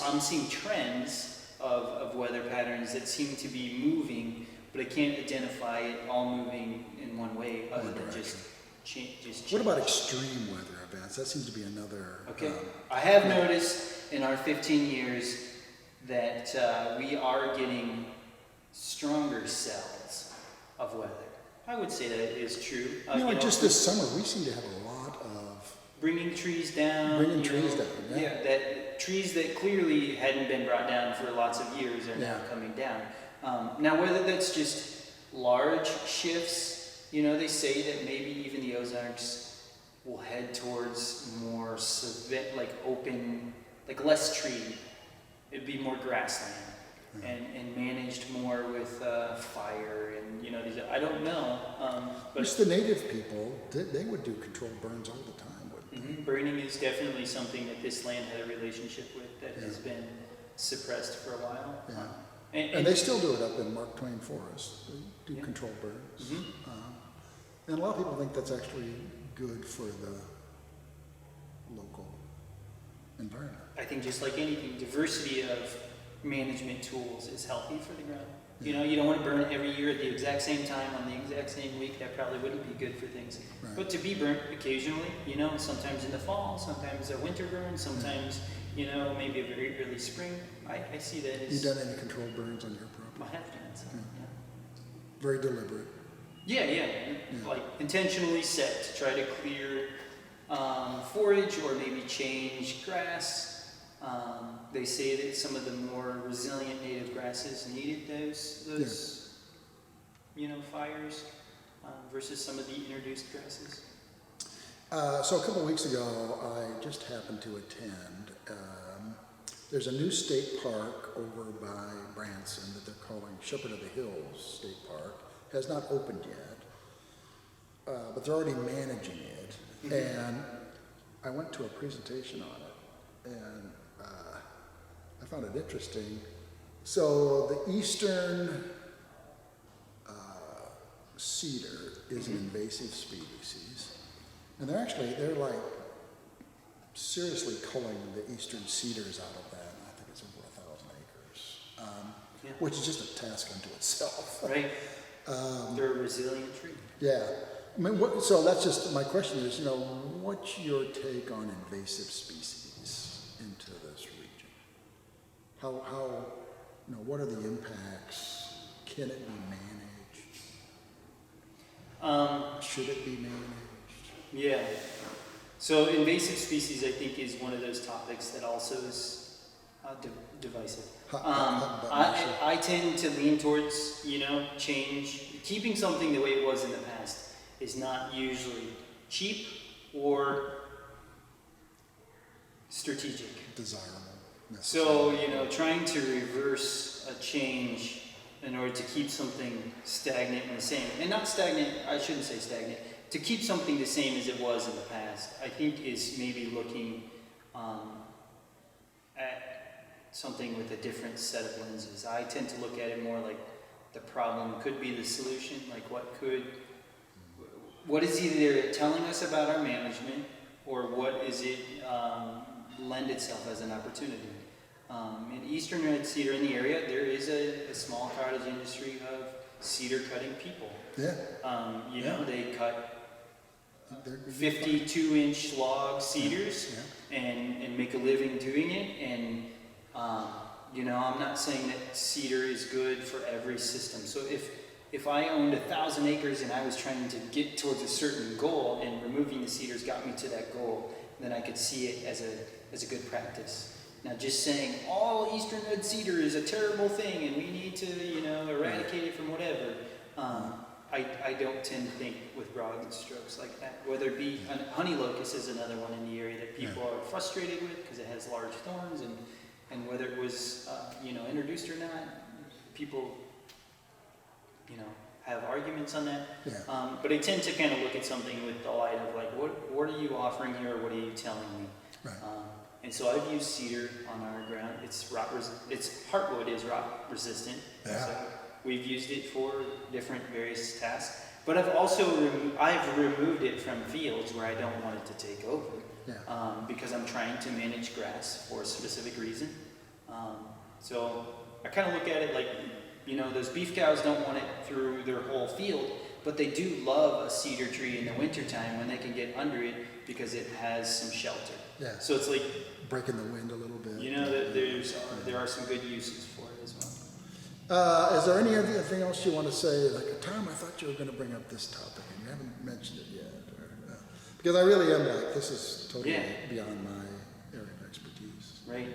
I'm seeing trends of weather patterns that seem to be moving, but I can't identify it all moving in one way other One than direction. just What about change. extreme weather events? That seems to be another. Okay, I have noticed in our 15 years that we are getting stronger cells of weather. I would say that is true. Like just this summer, we seem to have a lot of bringing trees down. Yeah. That trees that clearly hadn't been brought down for lots of years are now coming down. Now, whether that's just large shifts, they say that maybe even the Ozarks will head towards more open, like less tree. It'd be more grassland and managed more with fire and I don't know. But just the native people, they would do controlled burns all the time, wouldn't they? Burning is definitely something that this land had a relationship with that has been suppressed for a while. Yeah. And they still do it up in Mark Twain Forest. They do controlled burns. And a lot of people think that's actually good for the local environment. I think just like anything, diversity of management tools is healthy for the ground. You don't want to burn it every year at the exact same time on the exact same week. That probably wouldn't be good for things. Right. But to be burnt occasionally, sometimes in the fall, sometimes a winter burn, sometimes, maybe a very early spring. I see that as... You done any controlled burns on your property? I have done some, Very deliberate. Yeah. Like intentionally set to try to clear forage or maybe change grass. They say that some of the more resilient native grasses needed those fires versus some of the introduced grasses. So a couple of weeks ago, I just happened to attend. There's a new state park over by Branson that they're calling Shepherd of the Hills State Park. It has not opened yet, but they're already managing it. And I went to a presentation on it, and I found it interesting. So the eastern cedar is an invasive species, and they're like seriously culling the eastern cedars out of that. I think it's over 1,000 acres, which is just a task unto itself. Right. They're a resilient tree. Yeah. I mean, so that's just my question is, what's your take on invasive species into this region? How what are the impacts? Can it be managed? Should it be managed? Yeah. So invasive species, I think, is one of those topics that also is divisive. I tend to lean towards, change. Keeping something the way it was in the past is not usually cheap or strategic. Desirable. So, trying to reverse a change in order to keep something stagnant and the same, and not stagnant, I shouldn't say stagnant, to keep something the same as it was in the past, I think is maybe looking at something with a different set of lenses. I tend to look at it more like the problem could be the solution, like what is either telling us about our management, or what is it lend itself as an opportunity. In eastern red cedar in the area, there is a small cottage industry of cedar cutting people. Yeah. They cut 52-inch log cedars and make a living doing it. And I'm not saying that cedar is good for every system. So if I owned 1,000 acres and I was trying to get towards a certain goal, and removing the cedars got me to that goal, then I could see it as a good practice. Now, just saying all eastern red cedar is a terrible thing and we need to, eradicate it from whatever, I don't tend to think with broad strokes like that. Whether it be honey locust is another one in the area that people are frustrated with because it has large thorns, and whether it was introduced or not, people have arguments on that. But I tend to kind of look at something with the light of like, what are you offering here, or what are you telling me? Right. And so I've used cedar on our ground. It's heartwood is rot resistant. Yeah. So we've used it for different various tasks. But I've also removed it from fields where I don't want it to take over. Because I'm trying to manage grass for a specific reason. So I kind of look at it like, those beef cows don't want it through their whole field, but they do love a cedar tree in the wintertime when they can get under it because it has some shelter. Yeah. So it's like breaking the wind a little bit. that there are some good uses for it as Is there anything else you want to say? Like, Tom, I thought you were going to bring up this topic and you haven't mentioned it yet. Or, because I really am like, this is totally beyond my area of expertise. Right.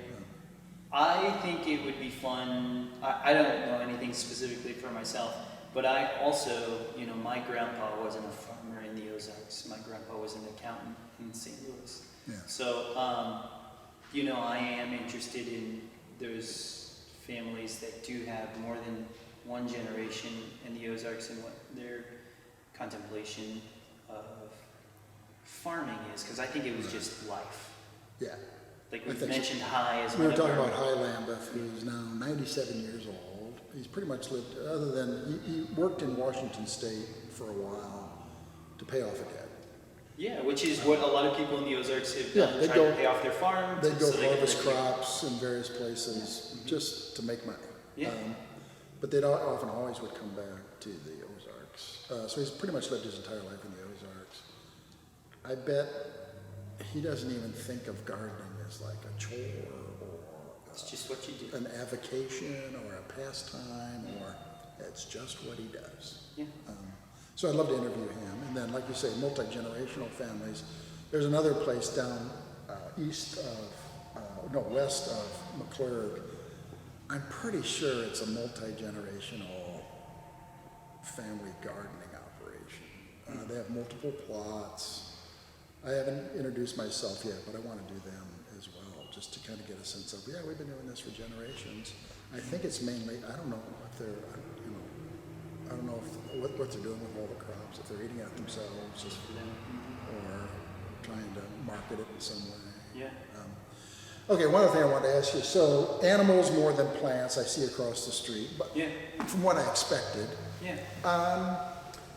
I think it would be fun. I don't know anything specifically for myself, but I also, my grandpa wasn't a farmer in the Ozarks. My grandpa was an accountant in St. Louis. Yeah. So, I am interested in those families that do have more than one generation in the Ozarks and what their contemplation of farming is, because I think it was just life. Yeah. Like we've mentioned High as we were one of talking our- about High Lambeth, who's now 97 years old. He's pretty much lived, other than he worked in Washington State for a while to pay off a debt. Yeah, which is what a lot of people in the Ozarks have done, they'd try go- to pay off their farm. They'd go so they can harvest live here. crops in various places just to make money. Yeah. But they'd often always would come back to the Ozarks. So he's pretty much lived his entire life in the Ozarks. I bet he doesn't even think of gardening as like a chore or It's just what you do. an avocation or a pastime, or it's just what he does. Yeah. So I'd love to interview him. And then, like you say, multi-generational families. There's another place down west of McClurg. I'm pretty sure it's a multi-generational family gardening operation. They have multiple plots. I haven't introduced myself yet, but I want to do them as well, just to kind of get a sense of, yeah, we've been doing this for generations. I think it's mainly, I don't know if they're, I don't know if, what they're doing with all the crops, if they're eating it themselves, Just for them. or trying to market it in some way. Yeah. Okay, one other thing I wanted to ask you. So, animals more than plants, I see across the street, but Yeah. from what I expected. Yeah.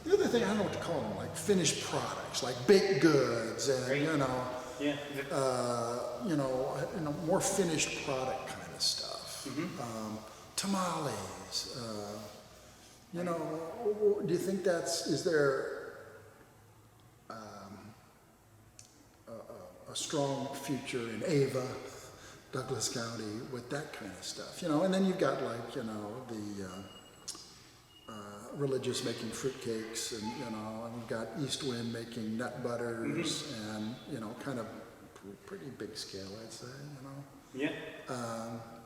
The other thing, I don't know what to call them, like finished products, like baked goods, and Right. Yeah. more finished product kind of stuff. Tamales. Do you think is there a strong future in Ava, Douglas County, with that kind of stuff? And then you've got like, the religious making fruitcakes, and and we've got East Wind making nut butters, and kind of pretty big scale, I'd say. Yeah.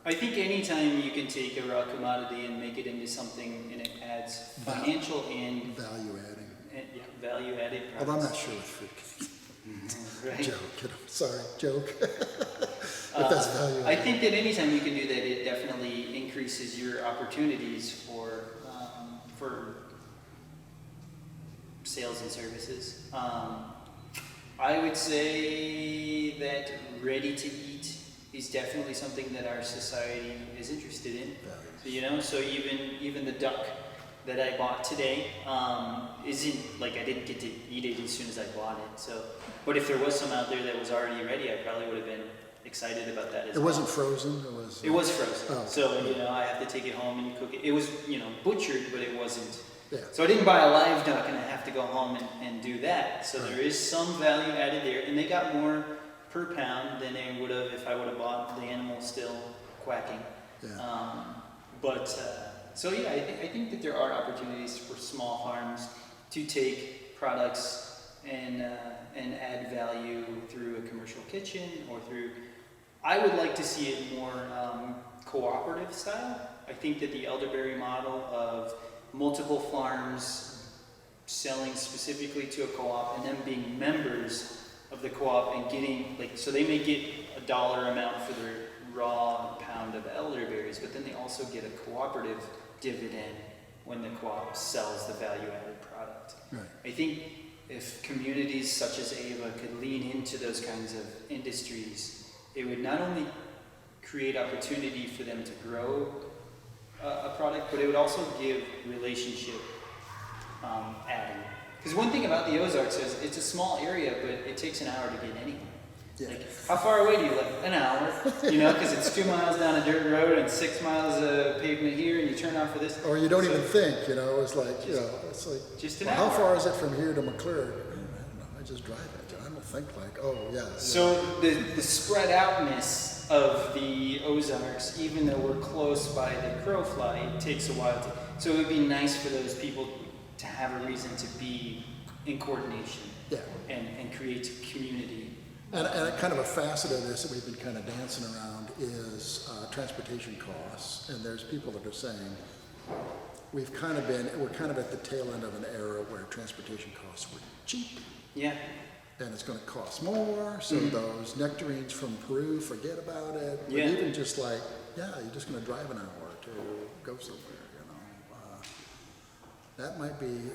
I think anytime you can take a raw commodity and make it into something and it adds financial and Value adding. value added products. Although I'm not sure with fruitcake. Right. Joke. Sorry, joke. If that's value I adding. think that anytime you can do that, it definitely increases your opportunities for sales and services. I would say that ready to eat is definitely something that our society is interested in. So even the duck that I bought today isn't like I didn't get to eat it as soon as I bought it. So, but if there was some out there that was already ready, I probably would have been excited about that as well. It wasn't frozen. It was frozen. Oh, So I have to take it home and cook it. It was butchered, but it wasn't. Yeah. So I didn't buy a live duck and I have to go home and do that. So there is some value added there, and they got more per pound than they would have if I would have bought the animal still quacking. Yeah. I think that there are opportunities for small farms to take products and add value through a commercial kitchen or through. I would like to see it more cooperative style. I think that the elderberry model of multiple farms selling specifically to a co-op and them being members of the co-op and getting so they may get a dollar amount for their raw pound of elderberries, but then they also get a cooperative dividend when the co-op sells the value-added product. Right. I think if communities such as Ava could lean into those kinds of industries, it would not only create opportunity for them to grow a product, but it would also give relationship adding. Because one thing about the Ozarks is it's a small area, but it takes an hour to get anywhere. Yeah. How far away do you live? An hour, because it's 2 miles down a dirt road and 6 miles of pavement here, and you turn off for this. Or you don't even think, it's like, it's like, Just an how hour. far is it from here to McClurg? I don't know. I just drive it. I don't think like, oh yeah. So the spread outness of the Ozarks, even though we're close by the crow fly, it takes a while to. So it would be nice for those people to have a reason to be in coordination. Yeah. And create community. And kind of a facet of this that we've been kind of dancing around is transportation costs. And there's people that are saying we're kind of at the tail end of an era where transportation costs were cheap. Yeah. And it's going to cost more. So those nectarines from Peru, forget about it. But Yeah. even just like, yeah, you're just going to drive an hour to go somewhere. That might be,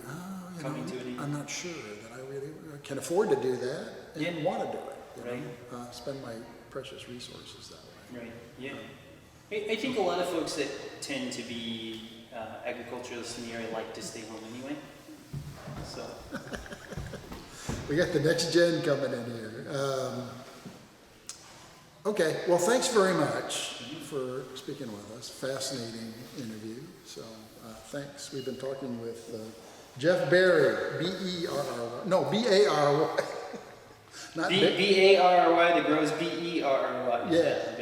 Coming to an end. I'm not sure that I really can afford to do that and want to do it. Right. Spend my precious resources that way. Right. Yeah. I think a lot of folks that tend to be agriculturalists in the area like to stay home anyway. So. We got the next gen coming in here. Okay. Well, thanks very much for speaking with us. Fascinating interview. So. Thanks. We've been talking with Jeff Berry, B-E-R-R-Y. No, B-A-R-Y. Not B-A-R-R-Y that grows B-E-R-R-Y. Yeah.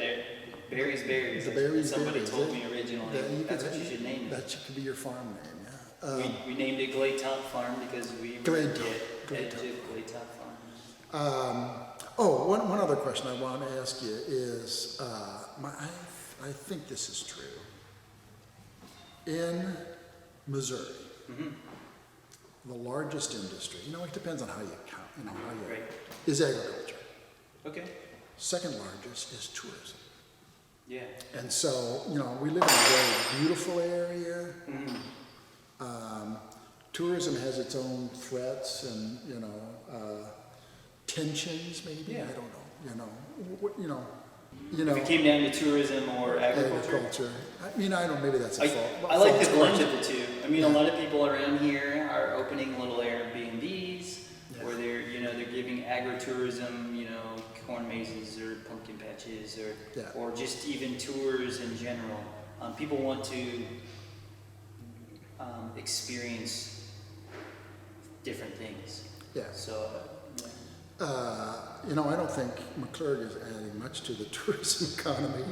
Berries. The Berries. Somebody Berries. told me originally. That's what you should name it. That could be your farm name, yeah. We named it Glaytop Farm because we were at the edge of Glaytop Farm. One other question I want to ask you is, I think this is true. In Missouri, the largest industry, it depends on how you count, Right. is agriculture. Okay. Second largest is tourism. Yeah. And so, we live in a very beautiful area. Tourism has its own threats and, tensions maybe, Yeah. I don't know, If it came down to tourism or agriculture. I don't, maybe that's a fault. I like the blend of the two. A lot of people around here are opening little Airbnbs where they're giving agritourism, corn mazes or pumpkin patches or just even tours in general. People want to experience different things. Yeah. So. I don't think McClurg is adding much to the tourism economy.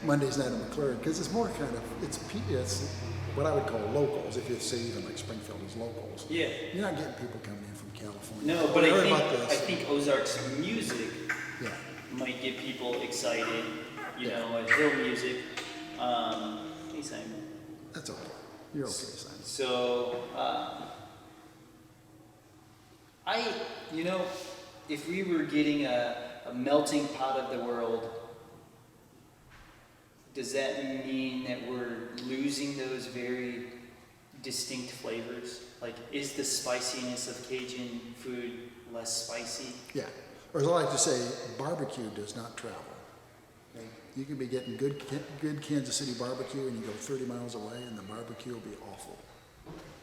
Monday's night in McClurg, because it's more kind of, it's what I would call locals, if you say even like Springfield is locals. Yeah. You're not getting people coming in from California. No, but I think Ozarks music might get people excited, hill music. Hey, Simon. That's okay. You're okay, Simon. So, if we were getting a melting pot of the world, does that mean that we're losing those very distinct flavors? Like, is the spiciness of Cajun food less spicy? Yeah. Or as I like to say, barbecue does not travel. Right. You can be getting good Kansas City barbecue and you go 30 miles away and the barbecue will be awful.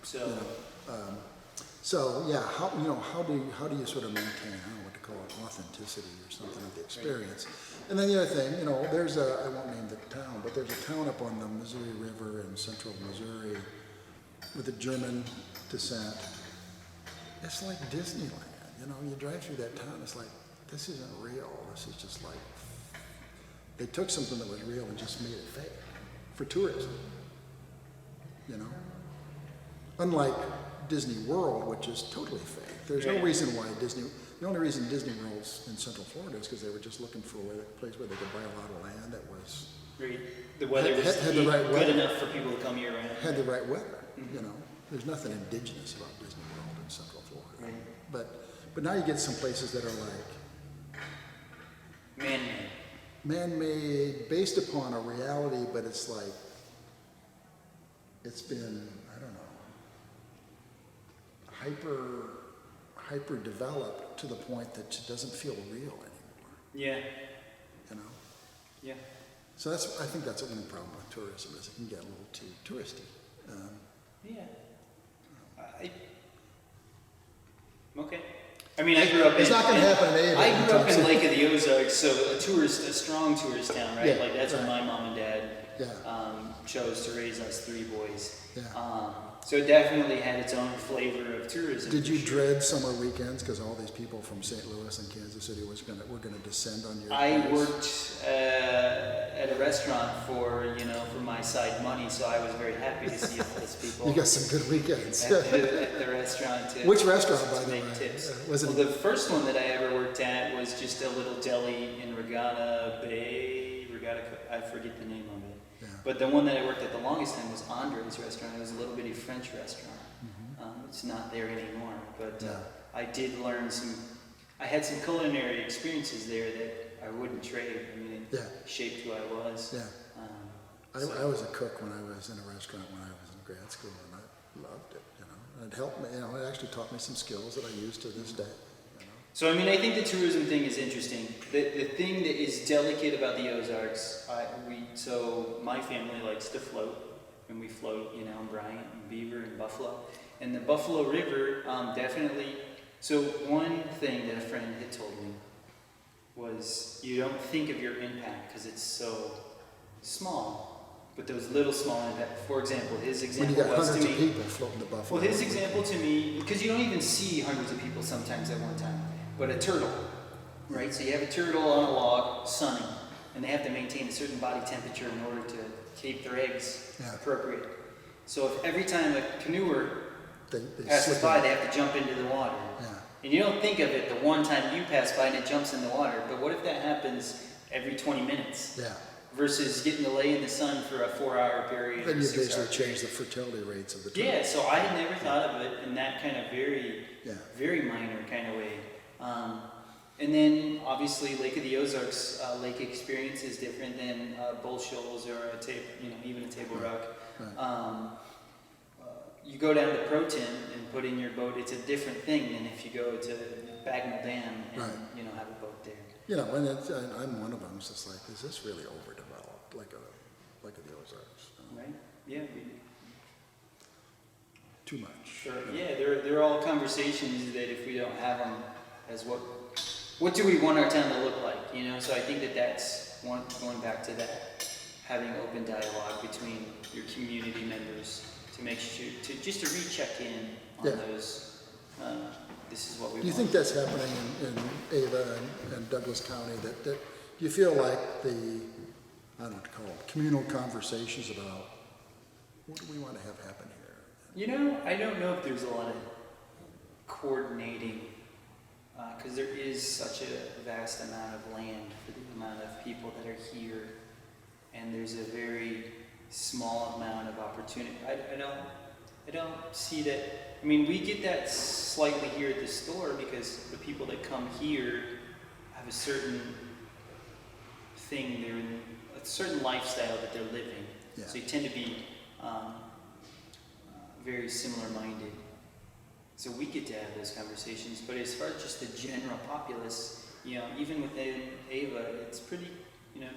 So, how do you sort of maintain, I don't know what to call it, authenticity or something of the experience? Right. And then the other thing, there's I won't name the town, but there's a town up on the Missouri River in central Missouri with a German descent. It's like Disneyland, you drive through that town, it's like, this isn't real, this is just like, they took something that was real and just made it fake for tourism, Unlike Disney World, which is totally fake. There's no reason why the only reason Disney World's in Central Florida is because they were just looking for a place where they could buy a lot of land that was... the weather was had the right good weather. enough for people to come year round. Had the right weather, There's nothing indigenous about Disney World in Central Florida. Right. But now you get some places that are like... Man-made. Man-made, based upon a reality, but it's like... It's been... hyper developed to the point that it doesn't feel real anymore. Yeah. Yeah. So I think that's one problem with tourism is it can get a little too touristy. Okay. I grew up. It's not going to happen in Ada. I grew up in Lake of the Ozarks, so a strong tourist town, right? Yeah, Like that's where my mom and dad chose to raise us three boys. Yeah. So it definitely had its own flavor of tourism. Did for you sure. dread summer weekends because all these people from St. Louis and Kansas City were going to descend on your I place? worked at a restaurant for my side money, so I was very happy to see all those people. You got some good weekends. at the restaurant. Which restaurant, by to the make way? tips. Was it? Well, the first one that I ever worked at was just a little deli in Regatta Bay. I forget the name of it. Yeah. But the one that I worked at the longest time was Andre's restaurant. It was a little bitty French restaurant. It's not there anymore, but Yeah. I did learn I had some culinary experiences there that I wouldn't trade. I mean, it Yeah. shaped who I was. Yeah. So- I was a cook when I was in a restaurant when I was in grad school, and I loved it. And it helped me. It actually taught me some skills that I use to this day. So, I mean, I think the tourism thing is interesting. The thing that is delicate about the Ozarks, so my family likes to float, and we float, Bryant and Beaver and Buffalo. And the Buffalo River, definitely. So one thing that a friend had told me was you don't think of your impact because it's so small. But those little small impact, for example, his When example you got was to hundreds me. of people floating the Buffalo. Well, his example to me, because you don't even see hundreds of people sometimes at one time, but a turtle, right? So you have a turtle on a log, sunning, and they have to maintain a certain body temperature in order to keep their eggs Yeah. appropriate. So if every time a canoer They passes slip by, in. they have to jump into the water. Yeah. And you don't think of it the one time you pass by and it jumps in the water, but what if that happens every 20 minutes? Yeah. Versus getting to lay in the sun for a 4-hour period. Then or you 6-hour basically period. change the fertility rates of the turtle. Yeah, so I had never thought of it in that kind of very, Yeah. very minor kind of way. And then obviously Lake of the Ozarks lake experience is different than Bull Shoals or even a Table Rock. Right. You go down to Proton and put in your boat. It's a different thing than if you go to Bagnell Dam and Right. have a boat there. And I'm one of them. It's just like, is this really overdeveloped, like the Ozarks? Right? Yeah. Too much. Sure. Yeah, they're all conversations that if we don't have them, as what do we want our town to look like? So I think that's going back to that, having open dialogue between your community members to make sure just to recheck in on Yeah. those. This is what we Do you want. think that's happening in Ava and Douglas County? That you feel like I don't know what to call them, communal conversations about what do we want to have happen here? I don't know if there's a lot of coordinating, because there is such a vast amount of land for the amount of people that are here, and there's a very small amount of opportunity. I don't see that. I mean, we get that slightly here at the store because the people that come here have a certain thing, a certain lifestyle that they're living. Yeah. So you tend to be very similar-minded. So we get to have those conversations. But as far as just the general populace, even within Ava, it's pretty,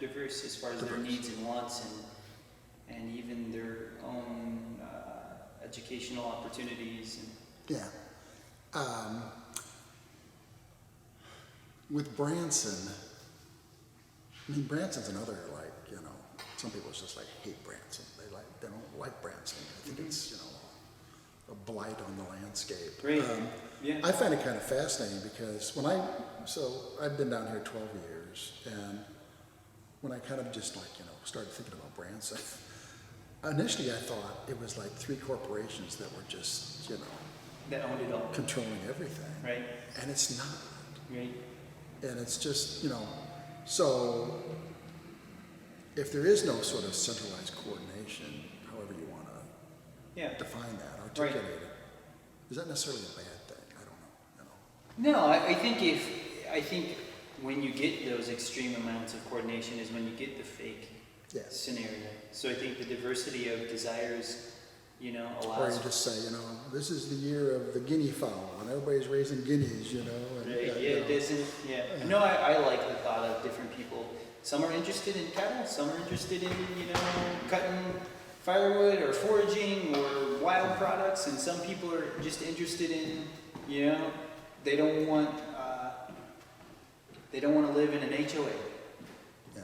diverse as far as their needs and wants and even their own educational opportunities. Yeah. With Branson, Branson's another some people just hate Branson. They don't like Branson. I think it's a blight on the landscape. Great. Yeah. I find it kind of fascinating because I've been down here 12 years, and when I kind of just started thinking about Branson, initially I thought it was like 3 corporations that were just That owned it all. controlling everything. Right. And it's not. Right. And it's just, so if there is no sort of centralized coordination, however you want to define that, articulate it, is that necessarily a bad thing? I don't know. No, I think when you get those extreme amounts of coordination is when you get the fake scenario. So I think the diversity of desires, Or you allows. just say, this is the year of the guinea fowl, and everybody's raising guineas, and, Right, it isn't. Yeah. No, I like the thought of different people. Some are interested in cattle. Some are interested in cutting firewood or foraging or wild products, and some people are just interested in they don't want to live in an HOA. Yeah.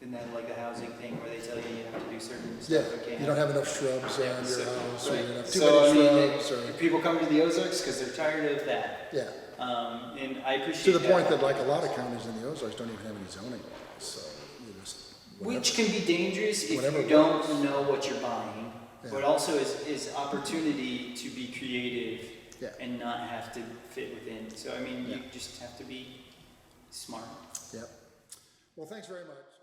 Isn't that like a housing thing where they tell you have to do certain Yeah, stuff? you don't have enough shrubs around your house, or you Right. don't have too So, I many mean, shrubs, or, people come to the Ozarks because they're tired of that. yeah. And I appreciate To the point that like a lot of counties in the Ozarks don't even have any zoning laws, so you just. whatever. Which can be dangerous if Whatever you don't works. know what you're buying, Yeah. but also is opportunity to be creative Yeah. and not have to fit within. So I mean, you Yeah. just have to be smart. Yep. Well, thanks very much.